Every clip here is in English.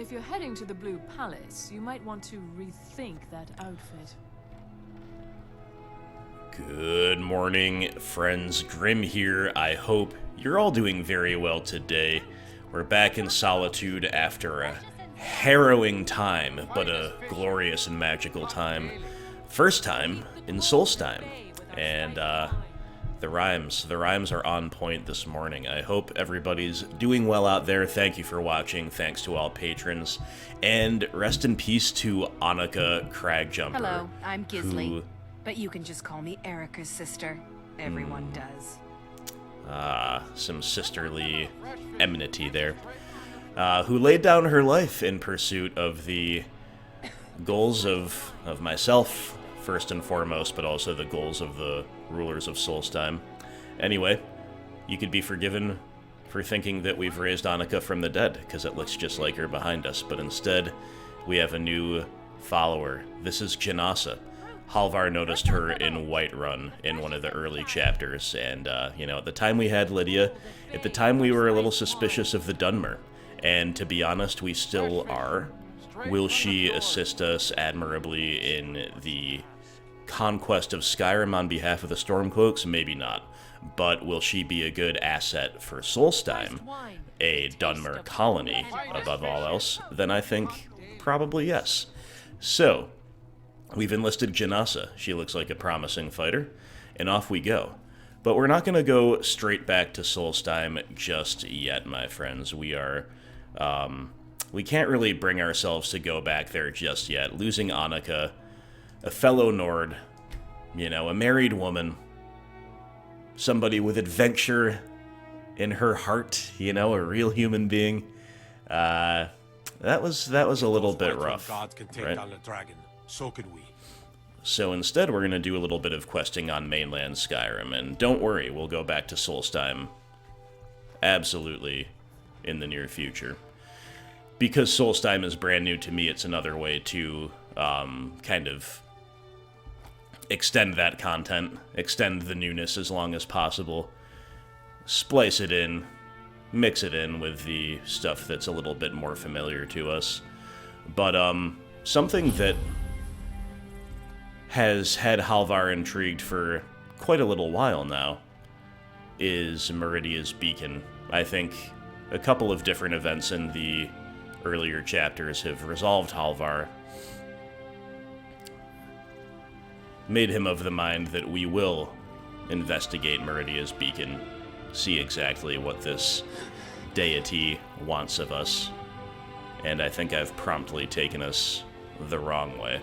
If you're heading to the Blue Palace, you might want to rethink that outfit. Good morning, friends. Grim here. I hope you're all doing very well today. We're back in Solitude after a harrowing time, but a glorious and magical time. First time in Solstheim. And, the rhymes are on point this morning. I hope everybody's doing well out there. Thank you for watching. Thanks to all patrons. And rest in peace to Annika Cragjumper. Hello, I'm Gisli. But you can just call me Erica's sister. Everyone does. Some sisterly enmity there. Who laid down her life in pursuit of the goals of myself, first and foremost, but also the goals of the rulers of Solstheim. Anyway, you could be forgiven for thinking that we've raised Annika from the dead, because it looks just like her behind us, but instead, we have a new follower. This is Janasa. Halvar noticed her in Whiterun in one of the early chapters, and, you know, at the time we had Lydia, at the time we were a little suspicious of the Dunmer, and to be honest, we still are. Will she assist us admirably in the conquest of Skyrim on behalf of the Stormcloaks? Maybe not. But will she be a good asset for Solstheim, a Dunmer colony, above all else? Then I think probably yes. So, we've enlisted Janasa. She looks like a promising fighter, and off we go. But we're not going to go straight back to Solstheim just yet, my friends. We are, we can't really bring ourselves to go back there just yet. Losing Annika, a fellow Nord, you know, a married woman, somebody with adventure in her heart, you know, a real human being. That was a little bit rough, gods can take right? down the dragon. So can we. So instead, we're going to do a little bit of questing on mainland Skyrim, and don't worry, we'll go back to Solstheim absolutely in the near future. Because Solstheim is brand new to me, it's another way to kind of extend that content, extend the newness as long as possible, splice it in, mix it in with the stuff that's a little bit more familiar to us. But something that has had Halvar intrigued for quite a little while now is Meridia's Beacon. I think a couple of different events in the earlier chapters have resolved Halvar, made him of the mind that we will investigate Meridia's Beacon, see exactly what this deity wants of us, and I think I've promptly taken us the wrong way.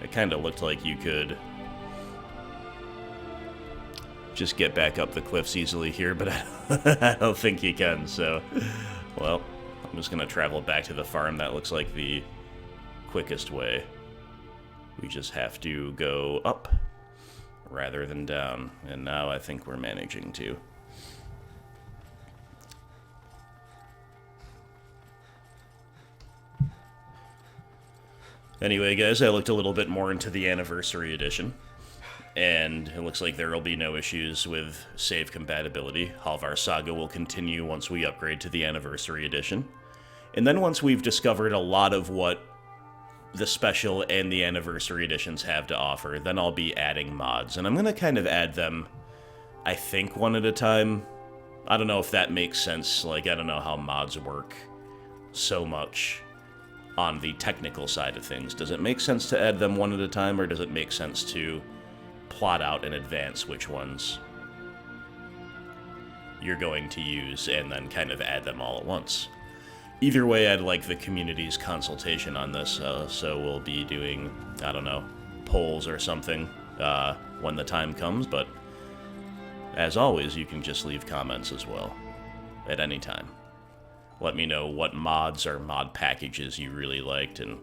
It kind of looked like you could just get back up the cliffs easily here, but I don't think you can, so, well, I'm just going to travel back to the farm. That looks like the quickest way. We just have to go up rather than down, and now I think we're managing to. Anyway, guys, I looked a little bit more into the Anniversary Edition, and it looks like there will be no issues with save compatibility. Halvar Saga will continue once we upgrade to the Anniversary Edition. And then once we've discovered a lot of what the Special and the Anniversary Editions have to offer, then I'll be adding mods. And I'm going to kind of add them, I think, one at a time. I don't know if that makes sense. Like, I don't know how mods work so much on the technical side of things. Does it make sense to add them one at a time, or does it make sense to plot out in advance which ones you're going to use and then kind of add them all at once? Either way, I'd like the community's consultation on this, so we'll be doing, I don't know, polls or something when the time comes, but as always, you can just leave comments as well at any time. Let me know what mods or mod packages you really liked, and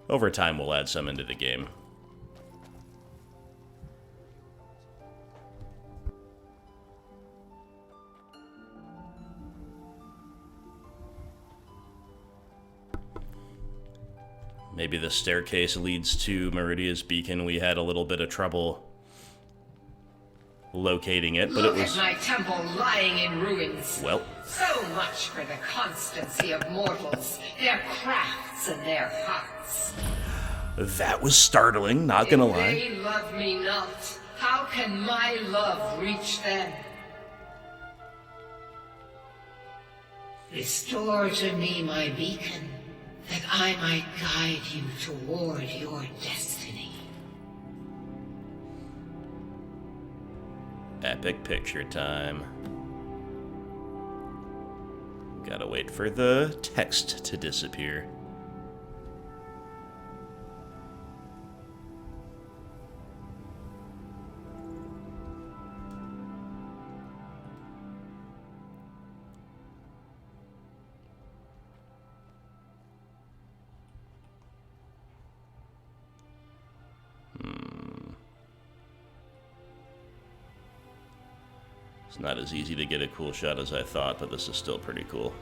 over time we'll add some into the game. Maybe the staircase leads to Meridia's Beacon. We had a little bit of trouble locating it, but Look it was... at my temple lying in ruins. Well, So much for the constancy of mortals, their crafts and their hearts. That was startling, not gonna lie. If they love me not, how can my love reach them? Restore to me my beacon, that I might guide you toward your destiny. Epic picture time. Gotta wait for the text to disappear. It's not as easy to get a cool shot as I thought, but this is still pretty cool.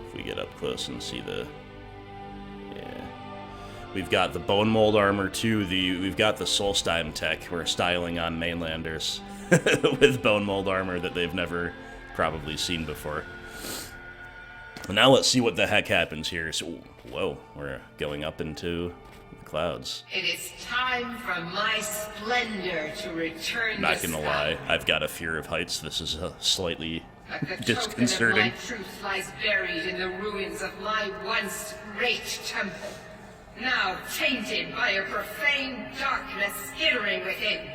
If we get up close and see the... Yeah. We've got the bone mold armor too. We've got the Solstheim tech. We're styling on mainlanders with bone mold armor that they've never probably seen before. Now let's see what the heck happens here. So, whoa, we're going up into the clouds. It is time for my splendor to return. Not gonna lie, I've got a fear of heights. This is slightly disconcerting. My truth lies buried in the ruins of my once great temple, now tainted by a profane darkness skittering within.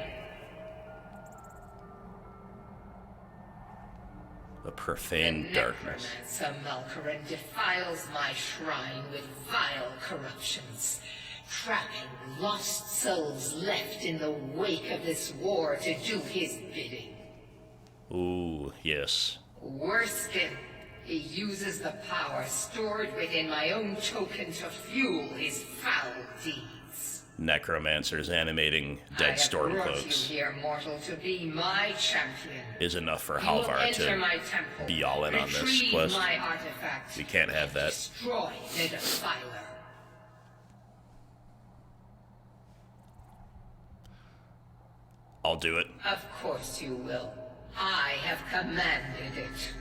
A profane darkness. Some Malkaran defiles my shrine with vile corruptions, trapping lost souls left in the wake of this war to do his bidding. Ooh, yes. Worse still, he uses the power stored within my own token to fuel his foul deeds. Necromancers animating dead stormcloaks. I have brought you here, mortal, to be my champion. Is enough for Halvar to be all in on this quest. My artifact, we can't have that. Destroy the defiler. I'll do it. Of course you will. I have commanded it.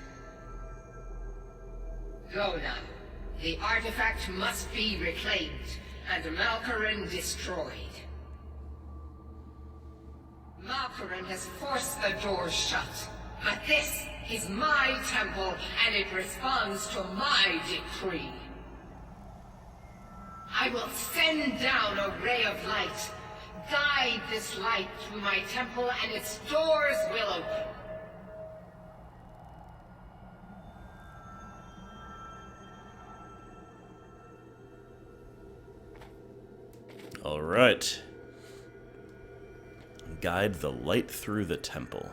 Go now. The artifact must be reclaimed, and Malkaran destroyed. Malkaran has forced the doors shut, but this is my temple, and it responds to my decree. I will send down a ray of light. Guide this light through my temple, and its doors will open. All right. Guide the light through the temple.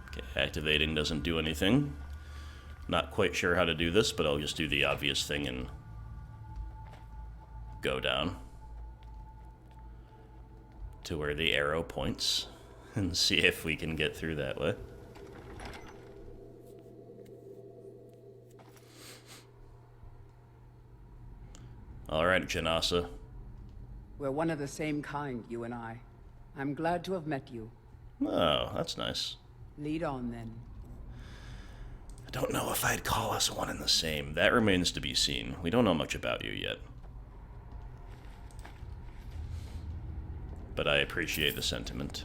Okay, activating doesn't do anything. Not quite sure how to do this, but I'll just do the obvious thing and go down to where the arrow points and see if we can get through that way. All right, Janasa. We're one of the same kind, you and I. I'm glad to have met you. Oh, that's nice. Lead on, then. I don't know if I'd call us one and the same. That remains to be seen. We don't know much about you yet. But I appreciate the sentiment.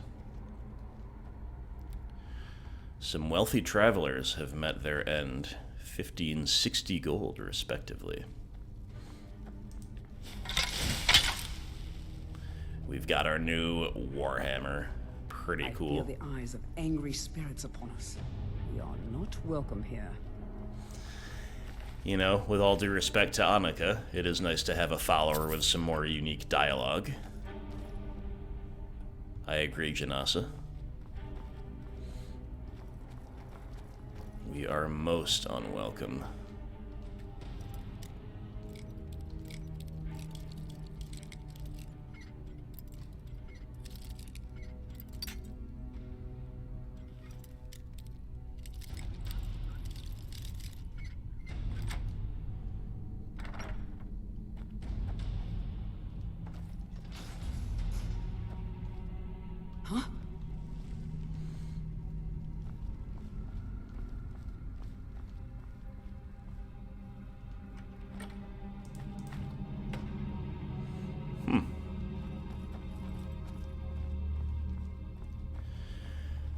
Some wealthy travelers have met their end. 1560 gold, respectively. We've got our new Warhammer. Pretty cool. I feel the eyes of angry spirits upon us. We are not welcome here. You know, with all due respect to Annika, it is nice to have a follower with some more unique dialogue. I agree, Janasa. We are most unwelcome.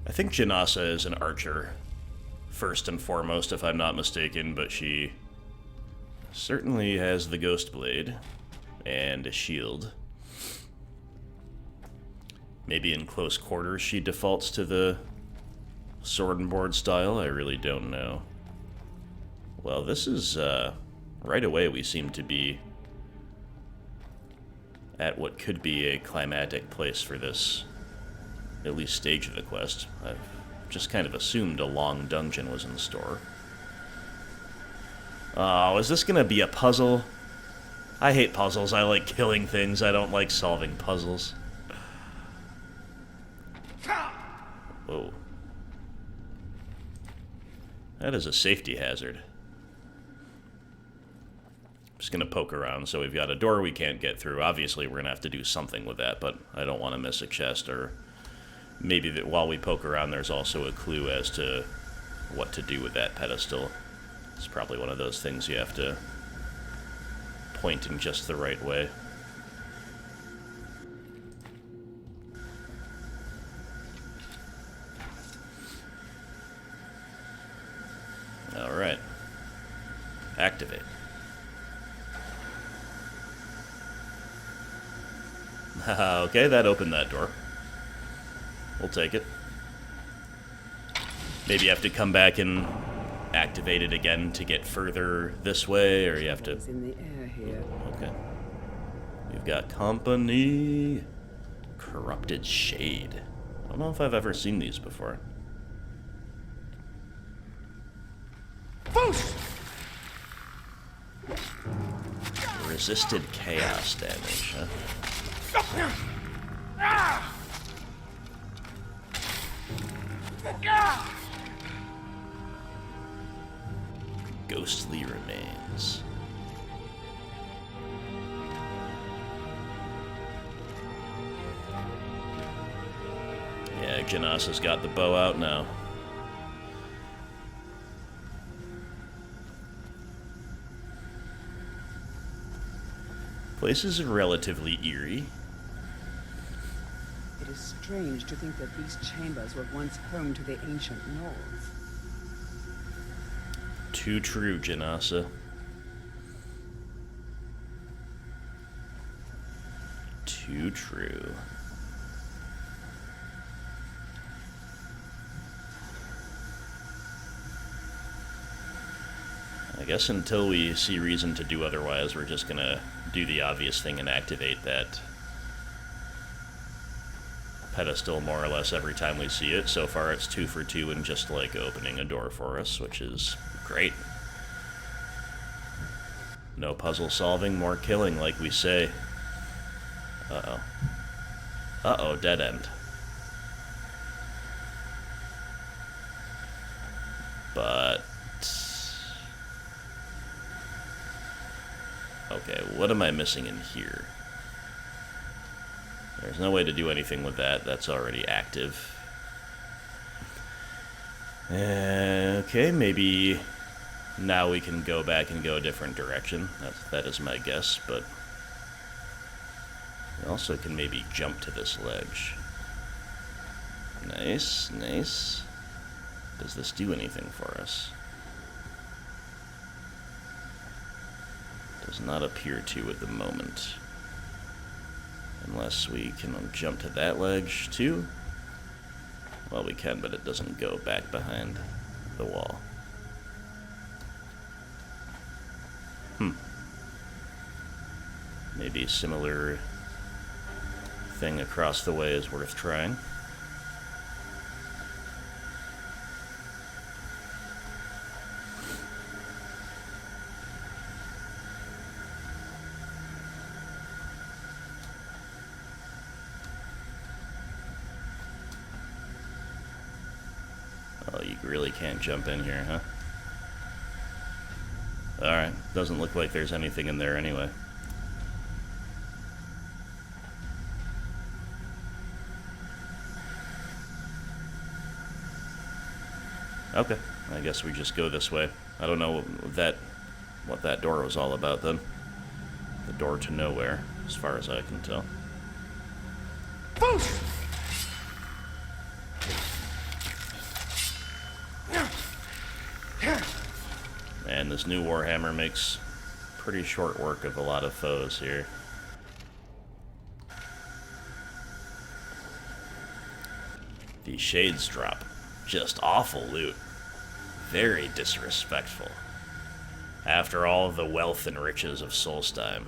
I think Janasa is an archer, first and foremost, if I'm not mistaken, but she certainly has the ghost blade and a shield. Maybe in close quarters she defaults to the sword and board style, I really don't know. Well, this is, right away we seem to be at what could be a climatic place for this, at least stage of the quest. I've just kind of assumed a long dungeon was in store. Oh, is this gonna be a puzzle? I hate puzzles. I like killing things. I don't like solving puzzles. Whoa. That is a safety hazard. Just gonna poke around, so we've got a door we can't get through. Obviously, we're gonna have to do something with that, but I don't want to miss a chest, or maybe that while we poke around, there's also a clue as to what to do with that pedestal. It's probably one of those things you have to point in just the right way. Alright. Activate. Okay, that opened that door. We'll take it. Maybe you have to come back and activate it again to get further this way, or you have to... It's in the air here. Okay. We've got company. Corrupted Shade. I don't know if I've ever seen these before. Resisted chaos damage, huh? Ghostly remains. Yeah, Janasa's got the bow out now. Place is relatively eerie. It is strange to think that these chambers were once home to the ancient Nords. Too true, Janasa. Too true. I guess until we see reason to do otherwise, we're just gonna do the obvious thing and activate that pedestal more or less every time we see it. So far it's 2 for 2 and just like opening a door for us, which is great. No puzzle solving, more killing, like we say. Uh-oh. Uh-oh, dead end. But... okay, what am I missing in here? There's no way to do anything with that. That's already active. Okay, maybe now we can go back and go a different direction. That is my guess, but we also can maybe jump to this ledge. Nice, nice. Does this do anything for us? Does not appear to at the moment. Unless we can jump to that ledge too. Well, we can, but it doesn't go back behind the wall. Maybe a similar thing across the way is worth trying. Oh, you really can't jump in here, huh? Alright, doesn't look like there's anything in there anyway. Okay, I guess we just go this way. I don't know what that door was all about then. The door to nowhere, as far as I can tell. Man, this new Warhammer makes pretty short work of a lot of foes here. These shades drop. Just awful loot. Very disrespectful. After all the wealth and riches of Solstheim.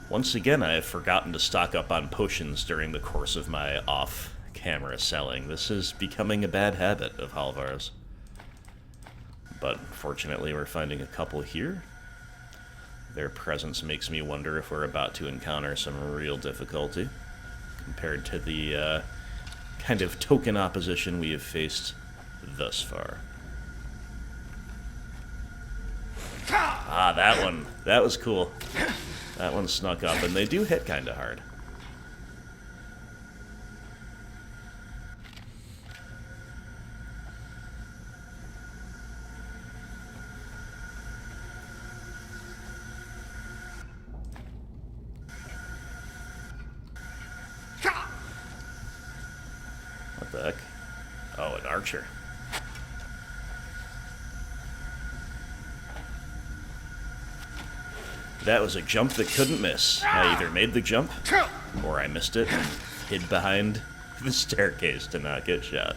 Once again, I have forgotten to stock up on potions during the course of my off-camera selling. This is becoming a bad habit of Halvar's. But fortunately, we're finding a couple here. Their presence makes me wonder if we're about to encounter some real difficulty compared to the kind of token opposition we have faced thus far. Ah, that one. That was cool. That one snuck up, and they do hit kind of hard. What the heck? Oh, an archer. That was a jump that couldn't miss. I either made the jump, or I missed it and hid behind the staircase to not get shot.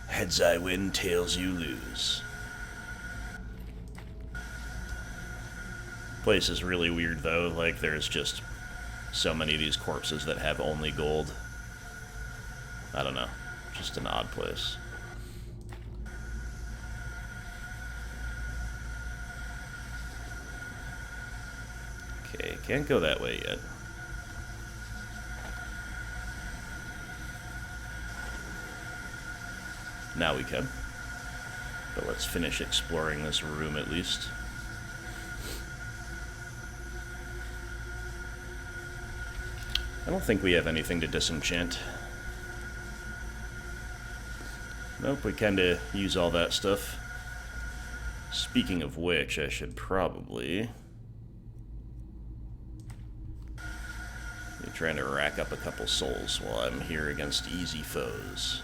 Heads I win, tails you lose. Place is really weird though, like there's just so many of these corpses that have only gold. I don't know, just an odd place. Okay, can't go that way yet. Now we can. But let's finish exploring this room at least. I don't think we have anything to disenchant. Nope, we kinda use all that stuff. Speaking of which, I should probably be trying to rack up a couple souls while I'm here against easy foes.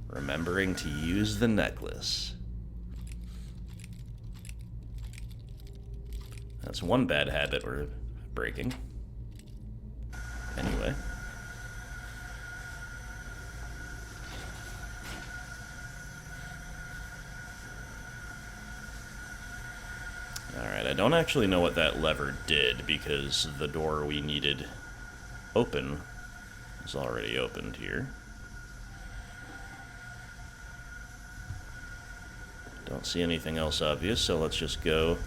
Remembering to use the necklace. That's one bad habit we're breaking. Anyway. Alright, I don't actually know what that lever did because the door we needed open is already opened here. Don't see anything else obvious, so let's just go.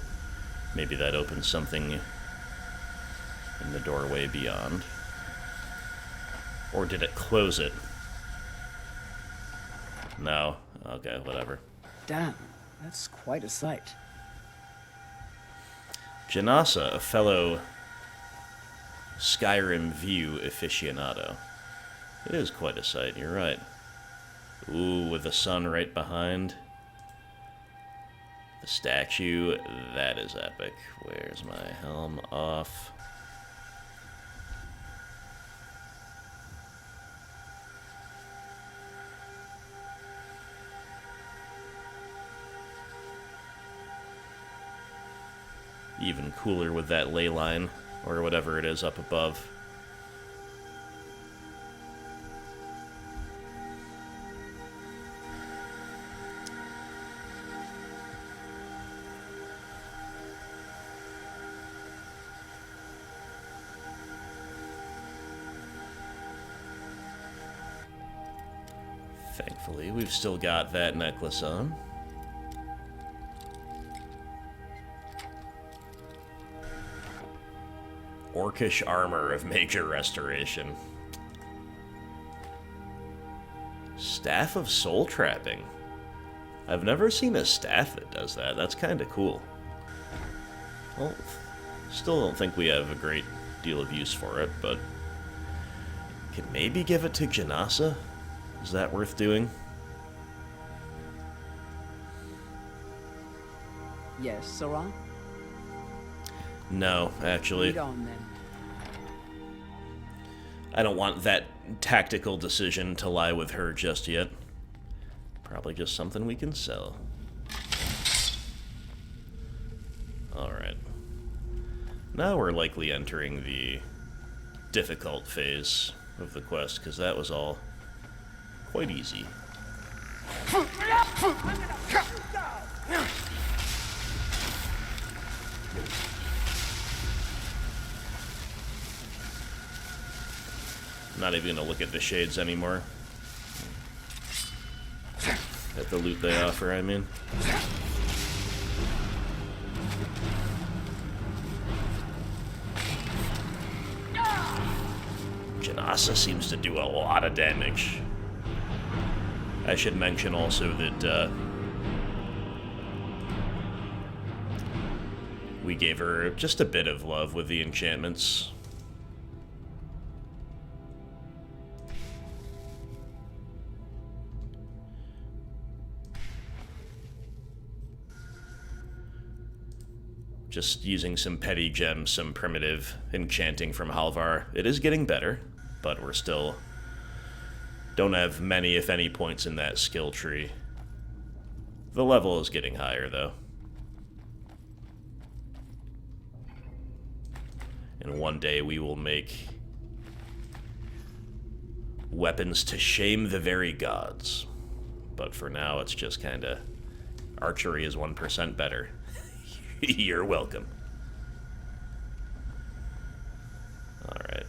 Maybe that opens something in the doorway beyond. Or did it close it? No. Okay, whatever. Damn, that's quite a sight. Janasa, a fellow Skyrim view aficionado. It is quite a sight, you're right. Ooh, with the sun right behind. The statue, that is epic. Where's my helm off? Even cooler with that ley line, or whatever it is up above. Thankfully, we've still got that necklace on. Orcish armor of major restoration. Staff of Soul Trapping. I've never seen a staff that does that. That's kind of cool. Well, still don't think we have a great deal of use for it, but could maybe give it to Janasa? Is that worth doing? Yes, Sarah? No, actually. Lead on, then. I don't want that tactical decision to lie with her just yet. Probably just something we can sell. Alright. Now we're likely entering the difficult phase of the quest, because that was all quite easy. Not even gonna look at the shades anymore. At the loot they offer, I mean. Janasa seems to do a lot of damage. I should mention also that we gave her just a bit of love with the enchantments. Just using some petty gems, some primitive enchanting from Halvar. It is getting better, but we're still don't have many, if any, points in that skill tree. The level is getting higher, though. And one day we will make weapons to shame the very gods. But for now, it's just kinda... archery is 1% better. You're welcome. Alright.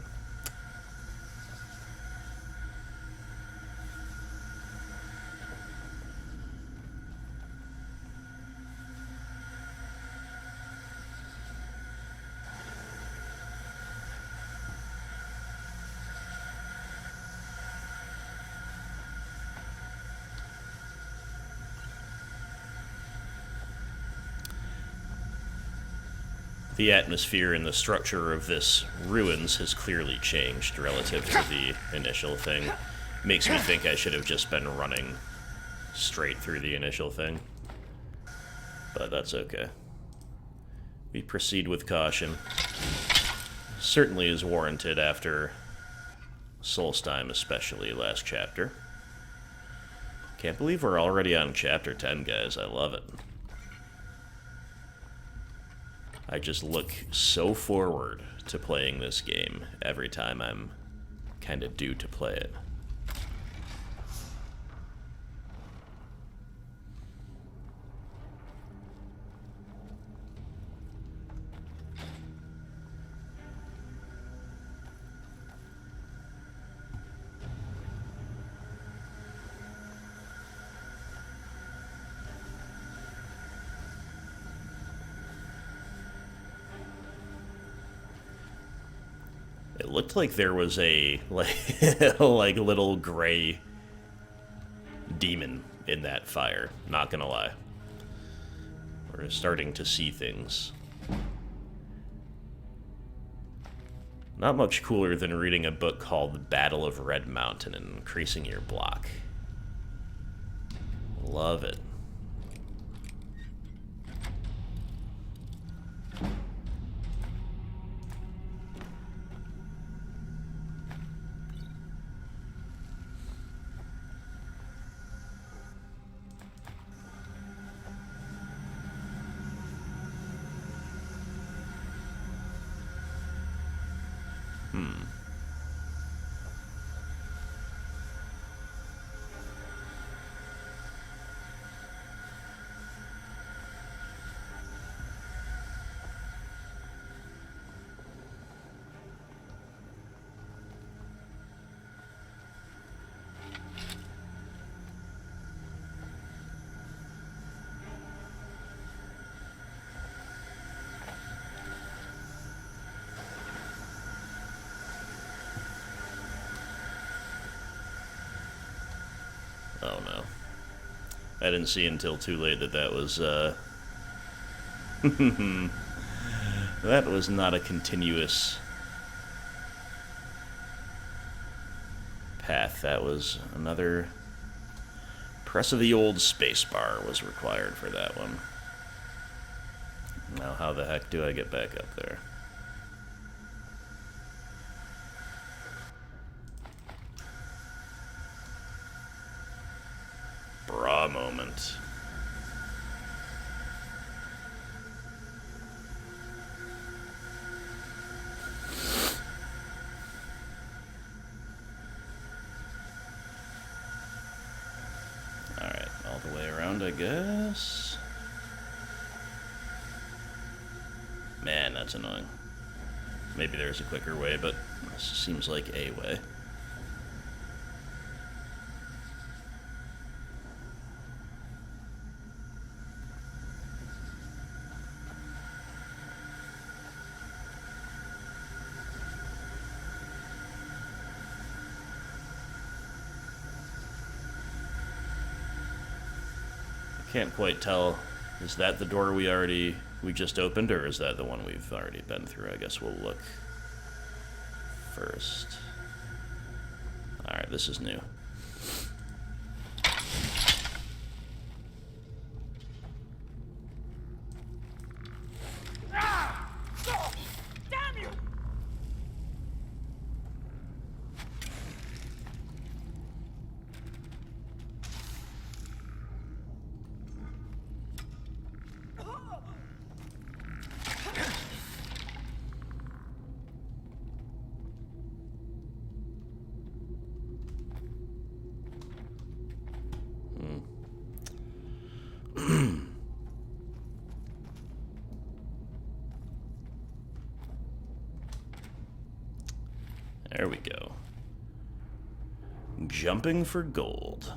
The atmosphere and the structure of this ruins has clearly changed relative to the initial thing. Makes me think I should have just been running straight through the initial thing. But that's okay. We proceed with caution. Certainly is warranted after Solstheim, especially last chapter. Can't believe we're already on chapter 10, guys. I love it. I just look so forward to playing this game every time I'm kind of due to play it. It looked like there was a like little gray demon in that fire, not gonna lie. We're starting to see things. Not much cooler than reading a book called The Battle of Red Mountain and increasing your block. Love it. Oh no. I didn't see until too late that that was, that was not a continuous path. That was another press of the old spacebar was required for that one. Now how the heck do I get back up there? Bra moment. Alright, all the way around, I guess. Man, that's annoying. Maybe there's a quicker way, but this seems like a way. Can't quite tell. Is that the door we just opened, or is that the one we've already been through? I guess we'll look first. Alright, this is new. Damn you! There we go. Jumping for gold.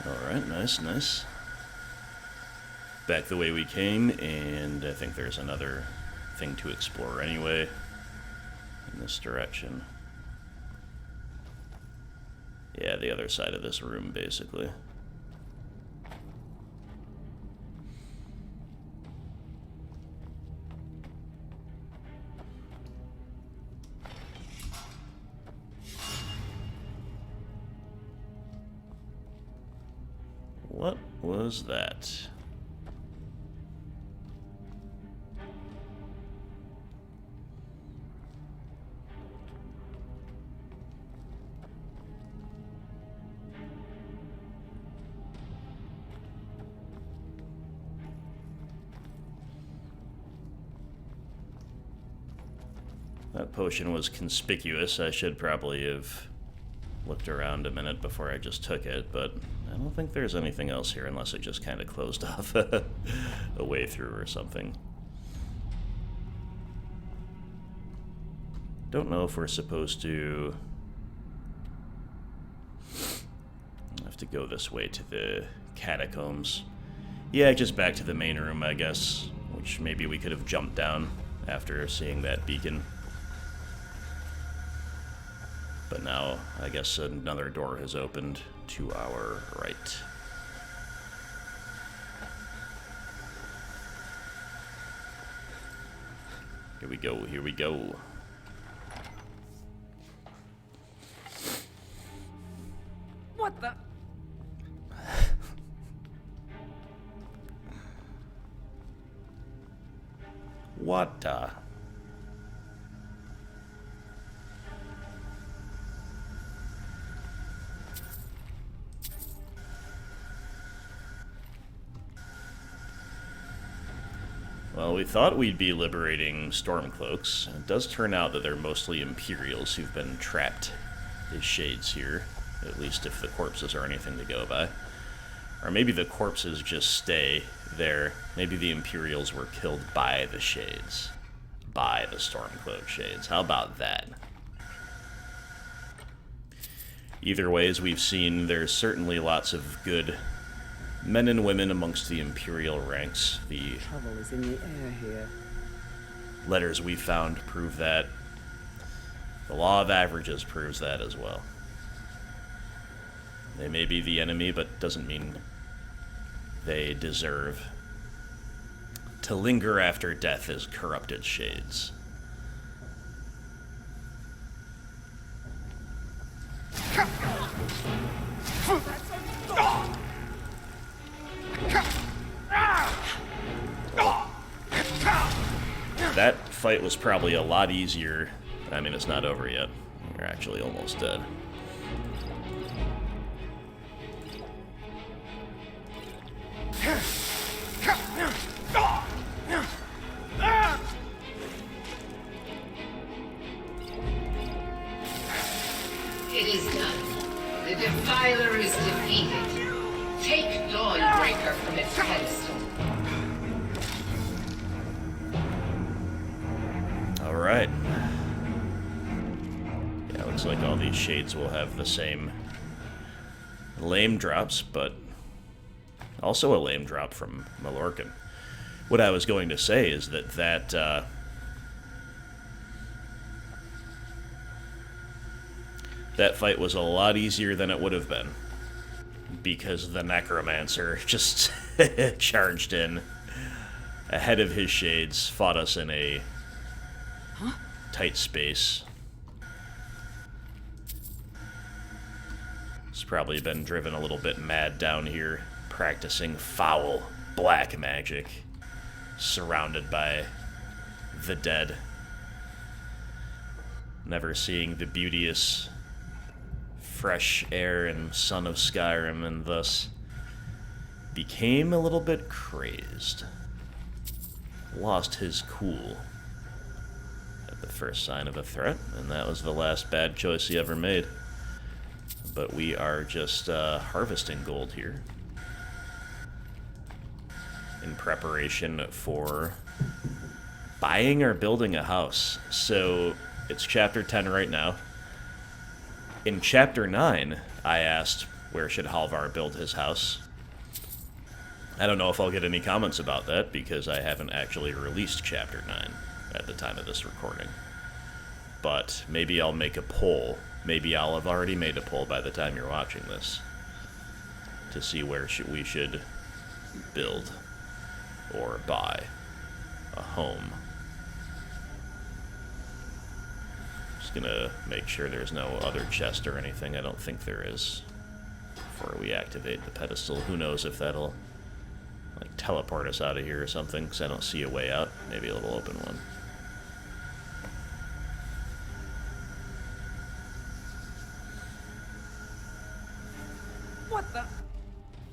Alright, nice, nice. Back the way we came, and I think there's another thing to explore anyway in this direction. Yeah, the other side of this room, basically. What was that? That potion was conspicuous. I should probably have looked around a minute before I just took it, but I don't think there's anything else here unless it just kind of closed off a way through or something. Don't know if we're supposed to have to go this way to the catacombs. Yeah, just back to the main room, I guess, which maybe we could have jumped down after seeing that beacon. But now, I guess another door has opened to our right. Here we go, here we go. What the? What the? Well, we thought we'd be liberating Stormcloaks. It does turn out that they're mostly Imperials who've been trapped as shades here, at least if the corpses are anything to go by. Or maybe the corpses just stay there. Maybe the Imperials were killed by the shades. By the Stormcloak shades. How about that? Either way, as we've seen, there's certainly lots of good men and women amongst the Imperial ranks. The Trouble is in the air here. letters we found prove that. The law of averages proves that as well. They may be the enemy, but doesn't mean they deserve to linger after death as corrupted shades. That fight was probably a lot easier. I mean, it's not over yet. You're actually almost dead. It is done. The Defiler is defeated. Take Dawnbreaker from its pedestal. Alright. Yeah, looks like all these shades will have the same lame drops, but also a lame drop from Malorcan. What I was going to say is that fight was a lot easier than it would have been, because the Necromancer just charged in ahead of his shades, fought us in a tight space. He's probably been driven a little bit mad down here, practicing foul black magic, surrounded by the dead, never seeing the beauteous fresh air and sun of Skyrim, and thus became a little bit crazed. Lost his cool at the first sign of a threat, and that was the last bad choice he ever made. But we are just harvesting gold here in preparation for buying or building a house. So it's chapter 10 right now. In chapter 9, I asked where should Halvar build his house. I don't know if I'll get any comments about that because I haven't actually released chapter 9 at the time of this recording. But maybe I'll make a poll. Maybe I'll have already made a poll by the time you're watching this to see where we should build or buy a home. Just gonna make sure there's no other chest or anything. I don't think there is before we activate the pedestal. Who knows if that'll like teleport us out of here or something, because I don't see a way out. Maybe a little open one.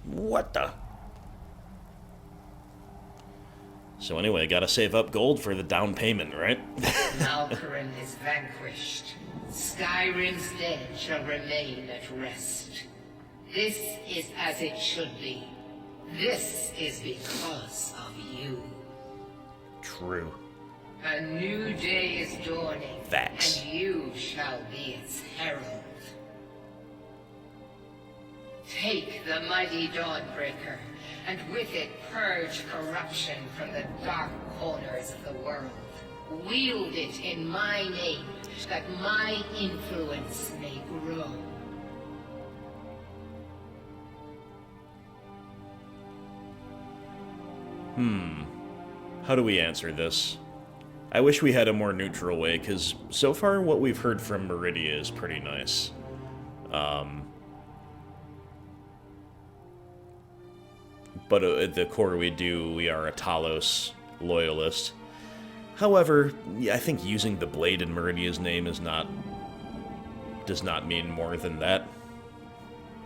What the? So anyway, gotta save up gold for the down payment, right? Malkaran is vanquished. Skyrim's dead shall remain at rest. This is as it should be. This is because of you. True. A new day is dawning, Facts. and you shall be its herald. Take the mighty Dawnbreaker, and with it purge corruption from the dark corners of the world. Wield it in my name, that my influence may grow. How do we answer this? I wish we had a more neutral way, because so far what we've heard from Meridia is pretty nice. But at the core we are a Talos loyalist. However, I think using the blade in Meridia's name does not mean more than that.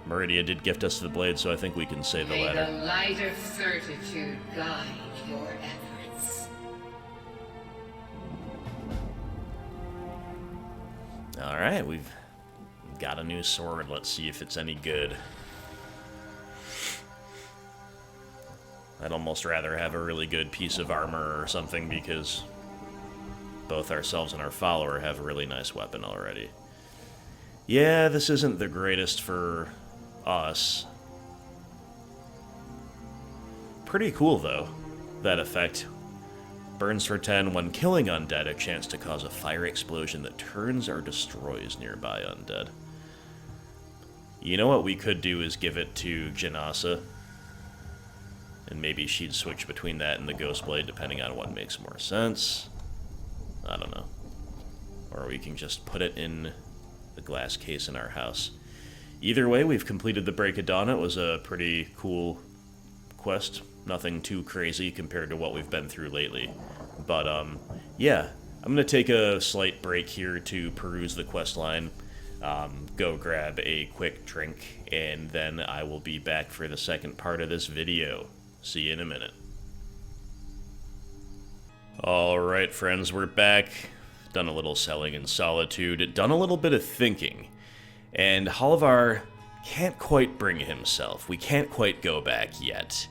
Meridia did gift us the blade, so I think we can say the May latter. the light of certitude guide your efforts. Alright, we've got a new sword. Let's see if it's any good. I'd almost rather have a really good piece of armor or something, because both ourselves and our follower have a really nice weapon already. Yeah, this isn't the greatest for us. Pretty cool, though, that effect. Burns for 10 when killing undead, a chance to cause a fire explosion that turns or destroys nearby undead. You know what we could do is give it to Janasa, and maybe she'd switch between that and the Ghost Blade depending on what makes more sense. I don't know. Or we can just put it in the glass case in our house. Either way, we've completed the Break of Dawn. It was a pretty cool quest. Nothing too crazy compared to what we've been through lately. But, yeah. I'm going to take a slight break here to peruse the quest line, go grab a quick drink, and then I will be back for the second part of this video. See you in a minute. Alright, friends, we're back. Done a little selling in solitude, done a little bit of thinking, and Halvar can't quite bring himself. We can't quite go back yet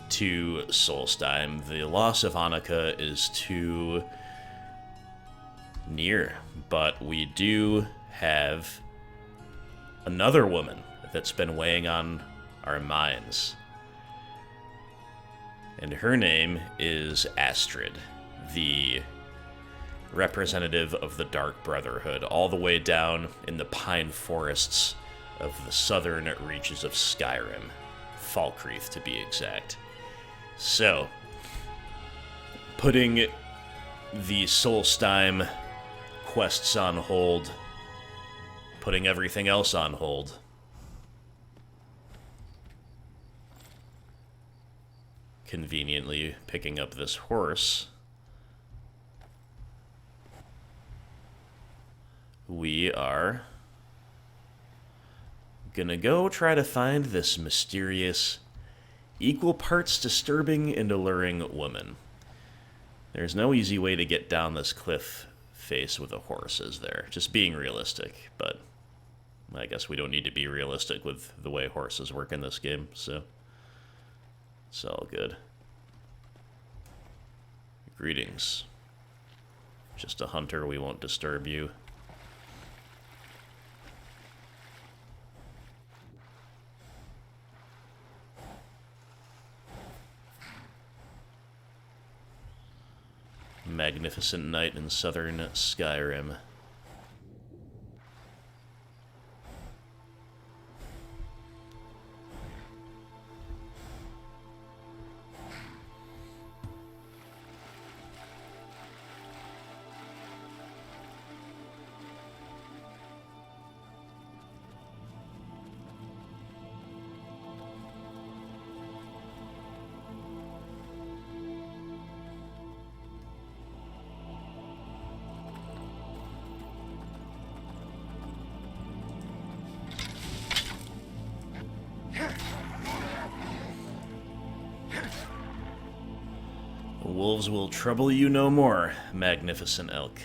to Solstheim. The loss of Annika is too near, but we do have another woman that's been weighing on our minds. And her name is Astrid, the representative of the Dark Brotherhood, all the way down in the pine forests of the southern reaches of Skyrim. Falkreath, to be exact. So, putting the Solstheim quests on hold, putting everything else on hold, conveniently picking up this horse, we are gonna go try to find this mysterious, equal parts disturbing and alluring woman. There's no easy way to get down this cliff face with a horse, is there? Just being realistic, but I guess we don't need to be realistic with the way horses work in this game, so it's all good. Greetings. Just a hunter, we won't disturb you. Magnificent night in southern Skyrim. Wolves will trouble you no more, magnificent elk.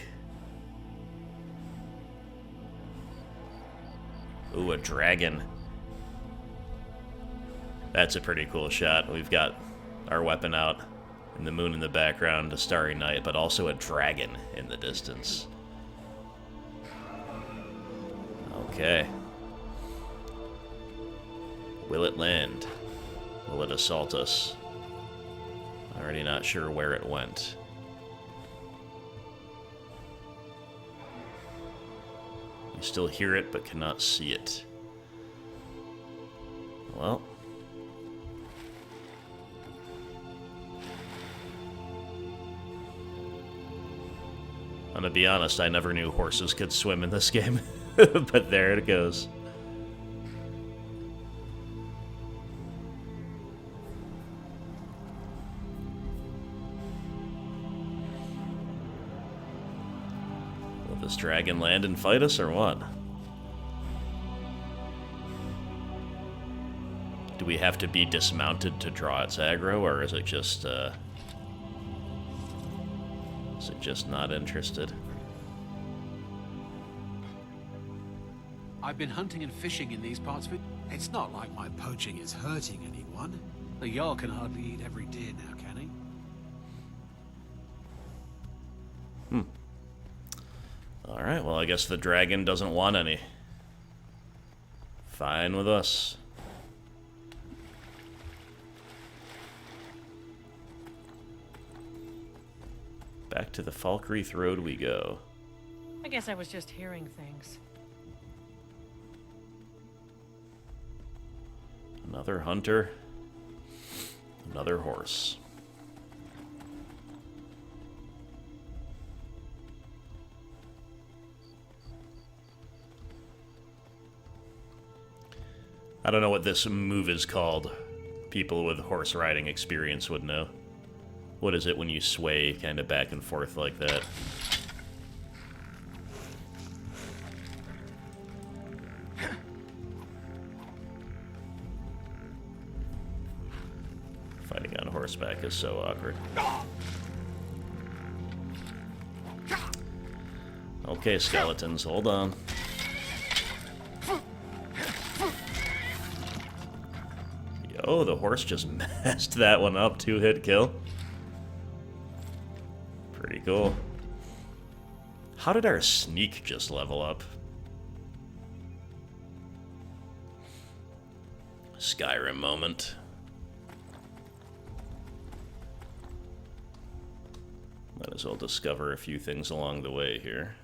Ooh, a dragon. That's a pretty cool shot. We've got our weapon out, and the moon in the background, a starry night, but also a dragon in the distance. Okay. Will it land? Will it assault us? Already not sure where it went. You still hear it, but cannot see it. Well. I'm gonna be honest, I never knew horses could swim in this game. But there it goes. Will this dragon land and fight us, or what? Do we have to be dismounted to draw its aggro, or is it just not interested? I've been hunting and fishing in these parts for... It's not like my poaching is hurting anyone. The Jarl can hardly eat every deer now, can he? Alright, well, I guess the dragon doesn't want any. Fine with us. Back to the Falkreath Road we go. I guess I was just hearing things. Another hunter. Another horse. I don't know what this move is called. People with horse riding experience would know. What is it when you sway kind of back and forth like that? Fighting on horseback is so awkward. Okay, skeletons, hold on. Yo, the horse just messed that one up. 2-hit kill. Pretty cool. How did our sneak just level up? Skyrim moment. Might as well discover a few things along the way here.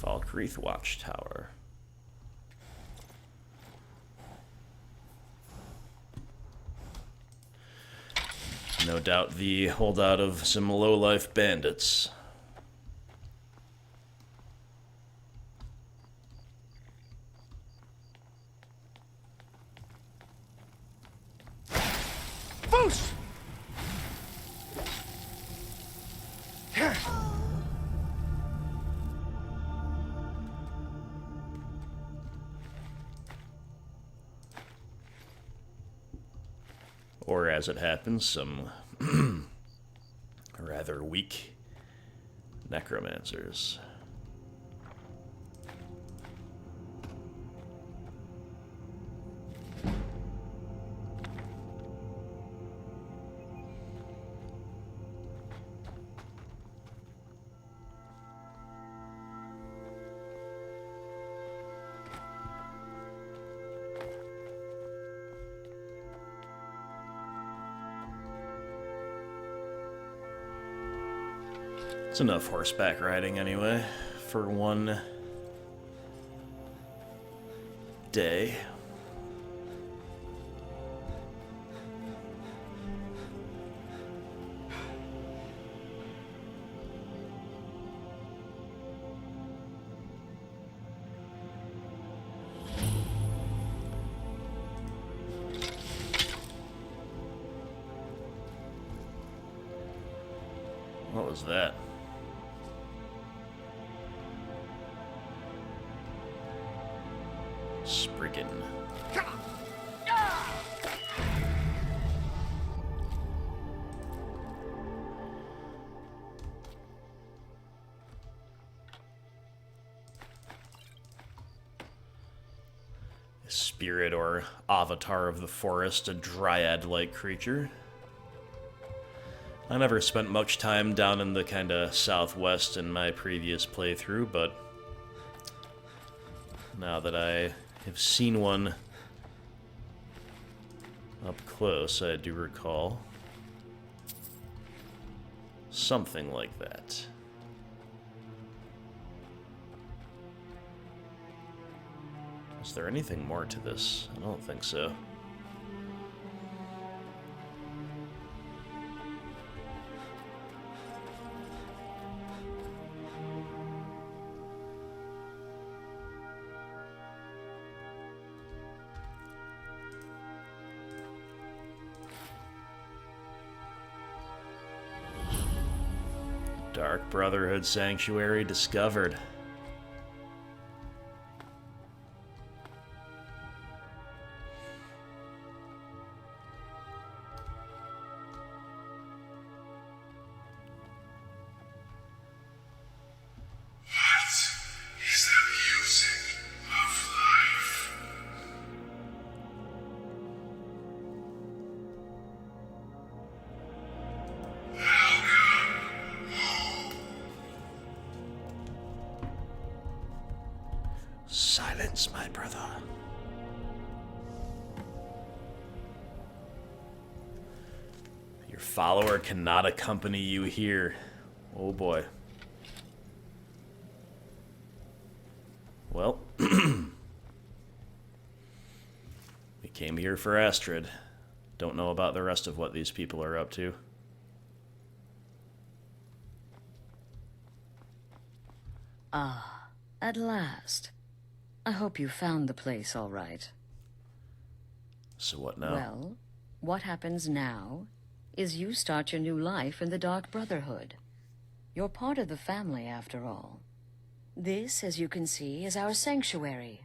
Falkreath Watchtower. No doubt the holdout of some low-life bandits. Foos! Or, as it happens, some rather weak necromancers. It's enough horseback riding anyway, for one day. What was that? Spriggan. Spirit or avatar of the forest, a dryad-like creature. I never spent much time down in the kind of southwest in my previous playthrough, but now that I have seen one up close, I do recall something like that. Is there anything more to this? I don't think so. Dark Brotherhood Sanctuary discovered. Prince, my brother. Your follower cannot accompany you here. Oh boy. Well, we came here for Astrid. Don't know about the rest of what these people are up to. Ah, at last. I hope you found the place all right. So what now? Well, what happens now is you start your new life in the Dark Brotherhood. You're part of the family, after all. This, as you can see, is our sanctuary.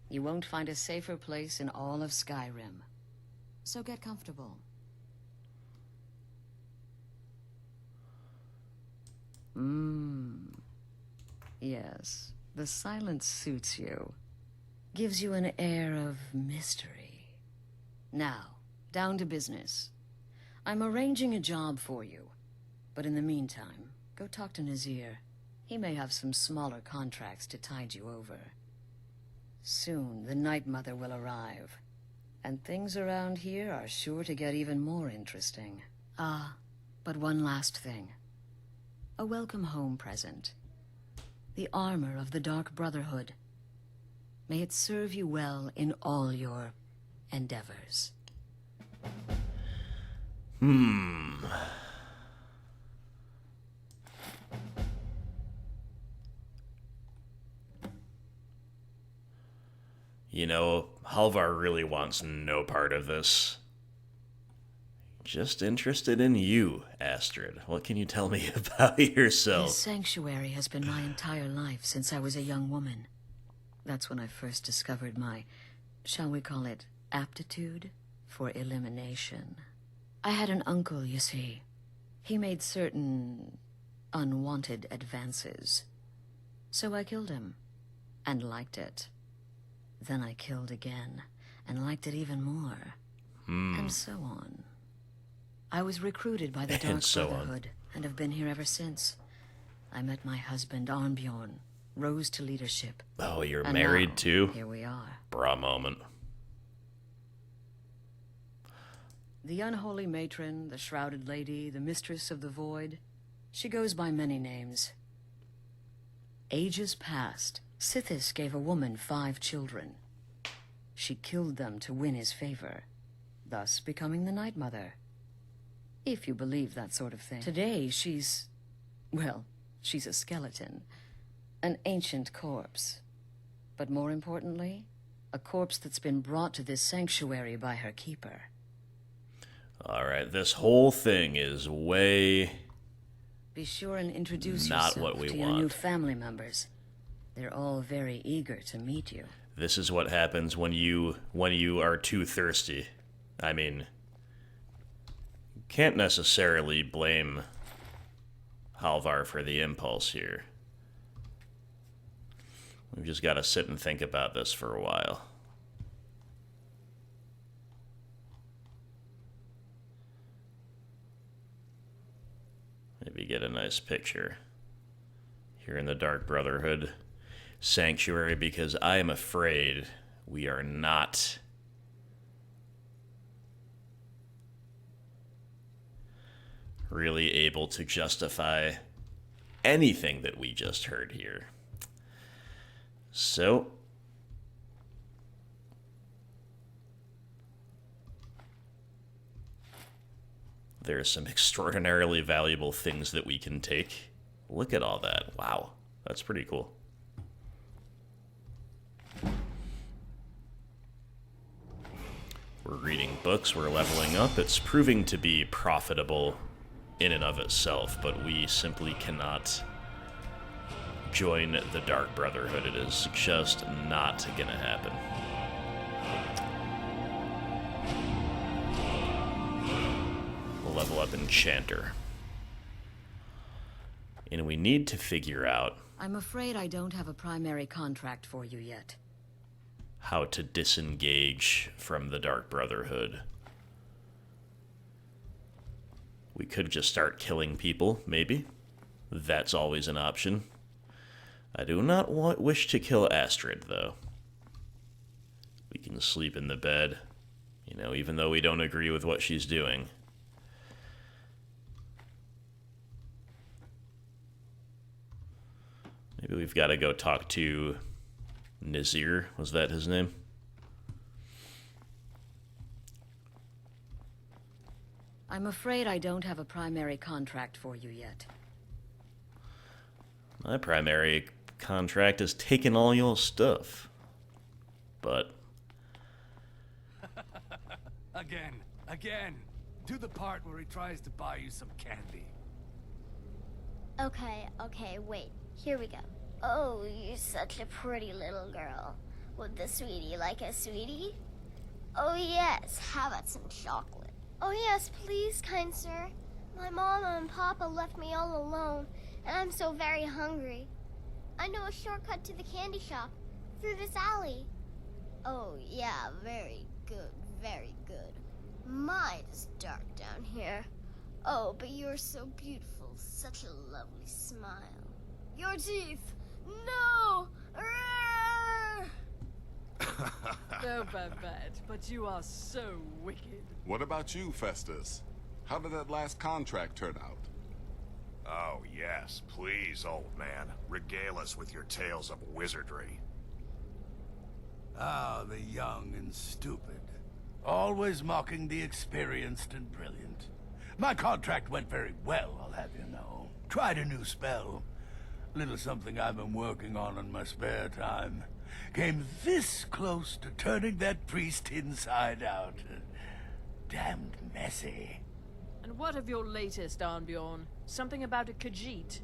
You won't find a safer place in all of Skyrim. So get comfortable. Yes, the silence suits you. Gives you an air of mystery. Now, down to business. I'm arranging a job for you. But in the meantime, go talk to Nazir. He may have some smaller contracts to tide you over. Soon, the Night Mother will arrive. And things around here are sure to get even more interesting. Ah, but one last thing. A welcome home present. The armor of the Dark Brotherhood. May it serve you well in all your endeavors. You know, Halvar really wants no part of this. Just interested in you, Astrid. What can you tell me about yourself? This sanctuary has been my entire life since I was a young woman. That's when I first discovered my, shall we call it, aptitude for elimination. I had an uncle, you see. He made certain unwanted advances. So I killed him, and liked it. Then I killed again, and liked it even more. And so on. I was recruited by the Dark Brotherhood, and have been here ever since. I met my husband, Arnbjorn, rose to leadership. Oh, you're And married now, too? Here we are. Bra moment. The unholy matron, the shrouded lady, the mistress of the void. She goes by many names. Ages past, Sithis gave a woman 5 children. She killed them to win his favor, thus becoming the Night Mother. If you believe that sort of thing. Today, she's a skeleton. An ancient corpse. But more importantly, a corpse that's been brought to this sanctuary by her keeper. Alright, this whole thing is way Be sure and introduce not yourself what we to want. your new family members. They're all very eager to meet you. This is what happens when you are too thirsty. I mean, can't necessarily blame Halvar for the impulse here. We've just got to sit and think about this for a while. Maybe get a nice picture here in the Dark Brotherhood Sanctuary, because I am afraid we are not really able to justify anything that we just heard here. So, there are some extraordinarily valuable things that we can take. Look at all that. Wow, that's pretty cool. We're reading books, we're leveling up. It's proving to be profitable in and of itself, but we simply cannot join the Dark Brotherhood. It is just not gonna happen. We'll level up Enchanter. And we need to figure out I'm afraid I don't have a primary contract for you yet. how to disengage from the Dark Brotherhood. We could just start killing people, maybe. That's always an option. I do not wish to kill Astrid, though. We can sleep in the bed, you know, even though we don't agree with what she's doing. Maybe we've got to go talk to Nazir. Was that his name? I'm afraid I don't have a primary contract for you yet. My primary contract is taking all your stuff. But... Again. Do the part where he tries to buy you some candy. Okay, wait. Here we go. Oh, you're such a pretty little girl. Would the sweetie like a sweetie? Oh yes, how about some chocolate? Oh yes, please, kind sir. My mama and papa left me all alone, and I'm so very hungry. I know a shortcut to the candy shop, through this alley. Oh yeah, very good, very good. My, it's dark down here. Oh, but you're so beautiful, such a lovely smile. Your teeth! No! No, Babette, but you are so wicked. What about you, Festus? How did that last contract turn out? Oh, yes. Please, old man. Regale us with your tales of wizardry. Ah, the young and stupid. Always mocking the experienced and brilliant. My contract went very well, I'll have you know. Tried a new spell. Little something I've been working on in my spare time. Came this close to turning that priest inside out. Damned messy. And what of your latest, Arnbjorn? Something about a Khajiit.